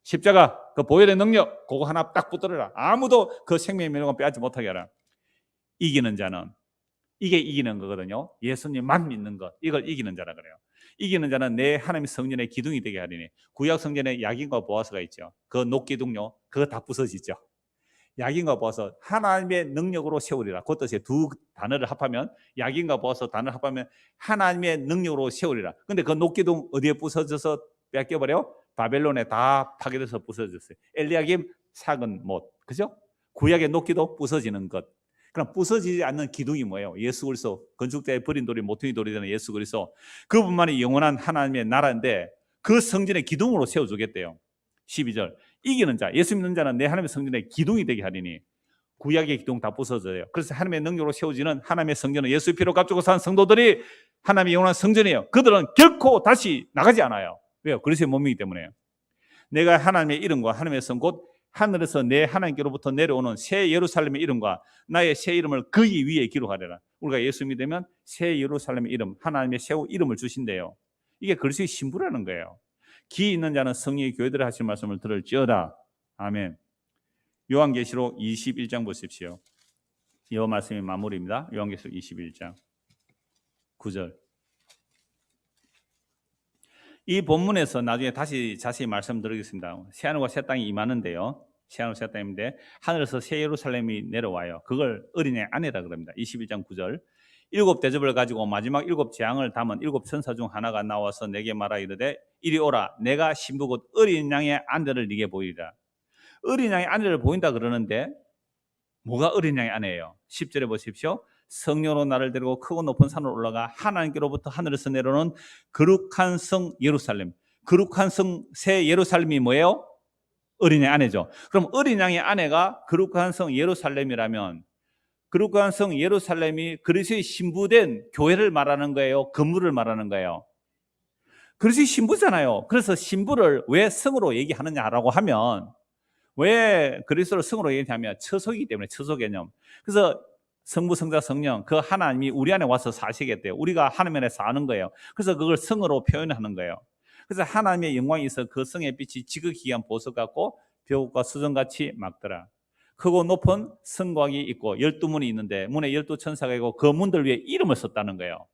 십자가, 그 보혈의 능력, 그거 하나 딱 붙들어라. 아무도 그 생명의 멸류관 빼앗지 못하게 하라. 이기는 자는, 이게 이기는 거거든요. 예수님만 믿는 것, 이걸 이기는 자라 그래요. 이기는 자는 내 하나님의 성전의 기둥이 되게 하리니. 구약 성전에 야긴과 보아스가 있죠. 그 녹기둥요, 그거 다 부서지죠. 야긴과 보아스, 하나님의 능력으로 세우리라. 그 뜻에 두 단어를 합하면, 야긴과 보아스 단어를 합하면 하나님의 능력으로 세우리라. 근데 그 녹기둥 어디에 부서져서 뺏겨버려? 바벨론에 다 파괴돼서 부서졌어요. 엘리야김 삭은 못, 그죠? 구약의 녹기도 부서지는 것. 그럼 부서지지 않는 기둥이 뭐예요? 예수 그리스도. 건축자의 버린 돌이 모퉁이 돌이 되는 예수 그리스도. 그분만이 영원한 하나님의 나라인데 그 성전의 기둥으로 세워주겠대요. 12절. 이기는 자, 예수 믿는 자는 내 하나님의 성전의 기둥이 되게 하리니. 구약의 기둥 다 부서져요. 그래서 하나님의 능력으로 세워지는 하나님의 성전은 예수의 피로 값주고 산 성도들이 하나님의 영원한 성전이에요. 그들은 결코 다시 나가지 않아요. 왜요? 그리스도의 몸이기 때문에요. 내가 하나님의 이름과 하나님의 성 곧 하늘에서 내 하나님께로부터 내려오는 새 예루살렘의 이름과 나의 새 이름을 그이 위에 기록하리라. 우리가 예수 믿으면 새 예루살렘의 이름, 하나님의 새 이름을 주신대요. 이게 그리스도의 신부라는 거예요. 기 있는 자는 성령의 교회들이 하신 말씀을 들을지어다. 아멘. 요한계시록 21장 보십시오. 이 말씀이 마무리입니다. 요한계시록 21장 9절. 이 본문에서 나중에 다시 자세히 말씀드리겠습니다. 새하늘과 새 땅이 임하는데요. 새하늘과 새 땅인데 하늘에서 새 예루살렘이 내려와요. 그걸 어린의 아내라 그럽니다. 21장 9절. 7 대접을 가지고 마지막 7 재앙을 담은 7 천사 중 하나가 나와서 내게 말하 이르되 이리 오라. 내가 신부 곧 어린 양의 아내를 네게 보이리라. 어린 양의 아내를 보인다 그러는데 뭐가 어린 양의 아내예요? 10절에 보십시오. 성령으로 나를 데리고 크고 높은 산으로 올라가 하나님께로부터 하늘에서 내려오는 거룩한 성 예루살렘. 거룩한 성 새 예루살렘이 뭐예요? 어린의 아내죠. 그럼 어린 양의 아내가 거룩한 성 예루살렘이라면 거룩한 성 예루살렘이 그리스도의 신부된 교회를 말하는 거예요? 건물을 말하는 거예요? 그리스도의 신부잖아요. 그래서 신부를 왜 성으로 얘기하느냐라고 하면 왜 그리스도를 성으로 얘기하냐면 처소이기 때문에 처소 개념. 그래서 성부, 성자, 성령 그 하나님이 우리 안에 와서 사시겠대요. 우리가 하나님 안에 사는 거예요. 그래서 그걸 성으로 표현하는 거예요. 그래서 하나님의 영광이 있어 그 성의 빛이 지극히한 보석 같고 벽과 수정같이 막더라. 크고 높은 성곽이 있고 12문이 있는데 문에 12천사가 있고 그 문들 위에 이름을 썼다는 거예요.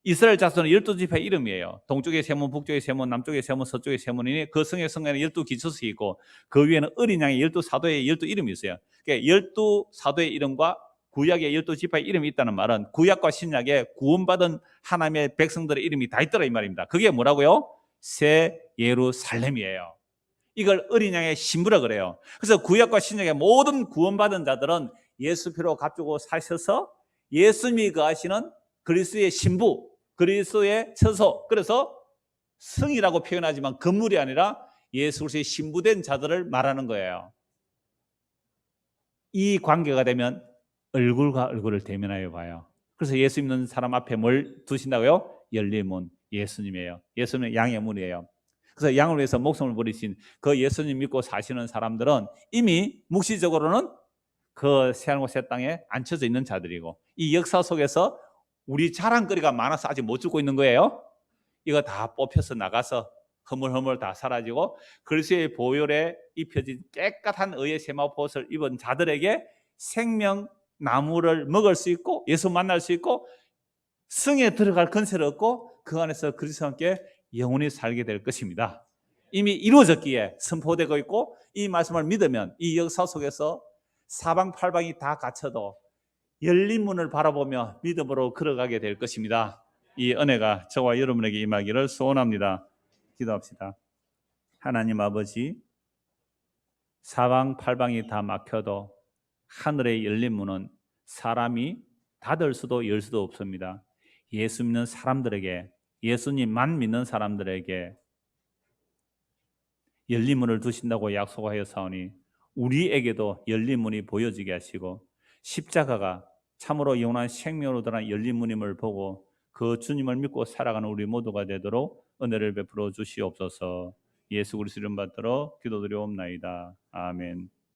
이스라엘 자손은 12지파의 이름이에요. 동쪽의 세문, 북쪽의 세문, 남쪽의 세문, 서쪽의 세문이니 그 성의 성에는 12기초석이 있고 그 위에는 어린 양의 12사도의 12이름이 있어요. 그러니까 12사도의 이름과 구약의 12지파의 이름이 있다는 말은 구약과 신약에 구원받은 하나님의 백성들의 이름이 다 있더라 이 말입니다. 그게 뭐라고요? 새 예루살렘이에요. 이걸 어린 양의 신부라 그래요. 그래서 구약과 신약의 모든 구원받은 자들은 예수 피로 값주고 사셔서 예수님이 거하시는 그리스도의 신부, 그리스도의 처소, 그래서 성이라고 표현하지만 건물이 아니라 예수 그리스도의 신부된 자들을 말하는 거예요. 이 관계가 되면 얼굴과 얼굴을 대면하여 봐요. 그래서 예수 믿는 사람 앞에 뭘 두신다고요? 열린 문, 예수님이에요. 예수님은 양의 문이에요. 그래서 양을 위해서 목숨을 버리신 그 예수님 믿고 사시는 사람들은 이미 묵시적으로는 그 새하늘과 새 땅에 앉혀져 있는 자들이고, 이 역사 속에서 우리 자랑거리가 많아서 아직 못 죽고 있는 거예요. 이거 다 뽑혀서 나가서 허물허물 다 사라지고 그리스도의 보혈에 입혀진 깨끗한 의의 세마포옷을 입은 자들에게 생명 나무를 먹을 수 있고 예수 만날 수 있고 성에 들어갈 건세를 얻고 그 안에서 그리스도와 함께 영원히 살게 될 것입니다. 이미 이루어졌기에 선포되고 있고 이 말씀을 믿으면 이 역사 속에서 사방팔방이 다 갇혀도 열린 문을 바라보며 믿음으로 걸어가게 될 것입니다. 이 은혜가 저와 여러분에게 임하기를 소원합니다. 기도합시다. 하나님 아버지, 사방팔방이 다 막혀도 하늘의 열린 문은 사람이 닫을 수도 열 수도 없습니다. 예수 믿는 사람들에게, 예수님만 믿는 사람들에게 열린 문을 두신다고 약속하여 사오니 우리에게도 열린 문이 보여지게 하시고 십자가가 참으로 영원한 생명으로 들어간 열린 문임을 보고 그 주님을 믿고 살아가는 우리 모두가 되도록 은혜를 베풀어 주시옵소서. 예수 그리스도 이름 받들어 기도드리옵나이다. 아멘.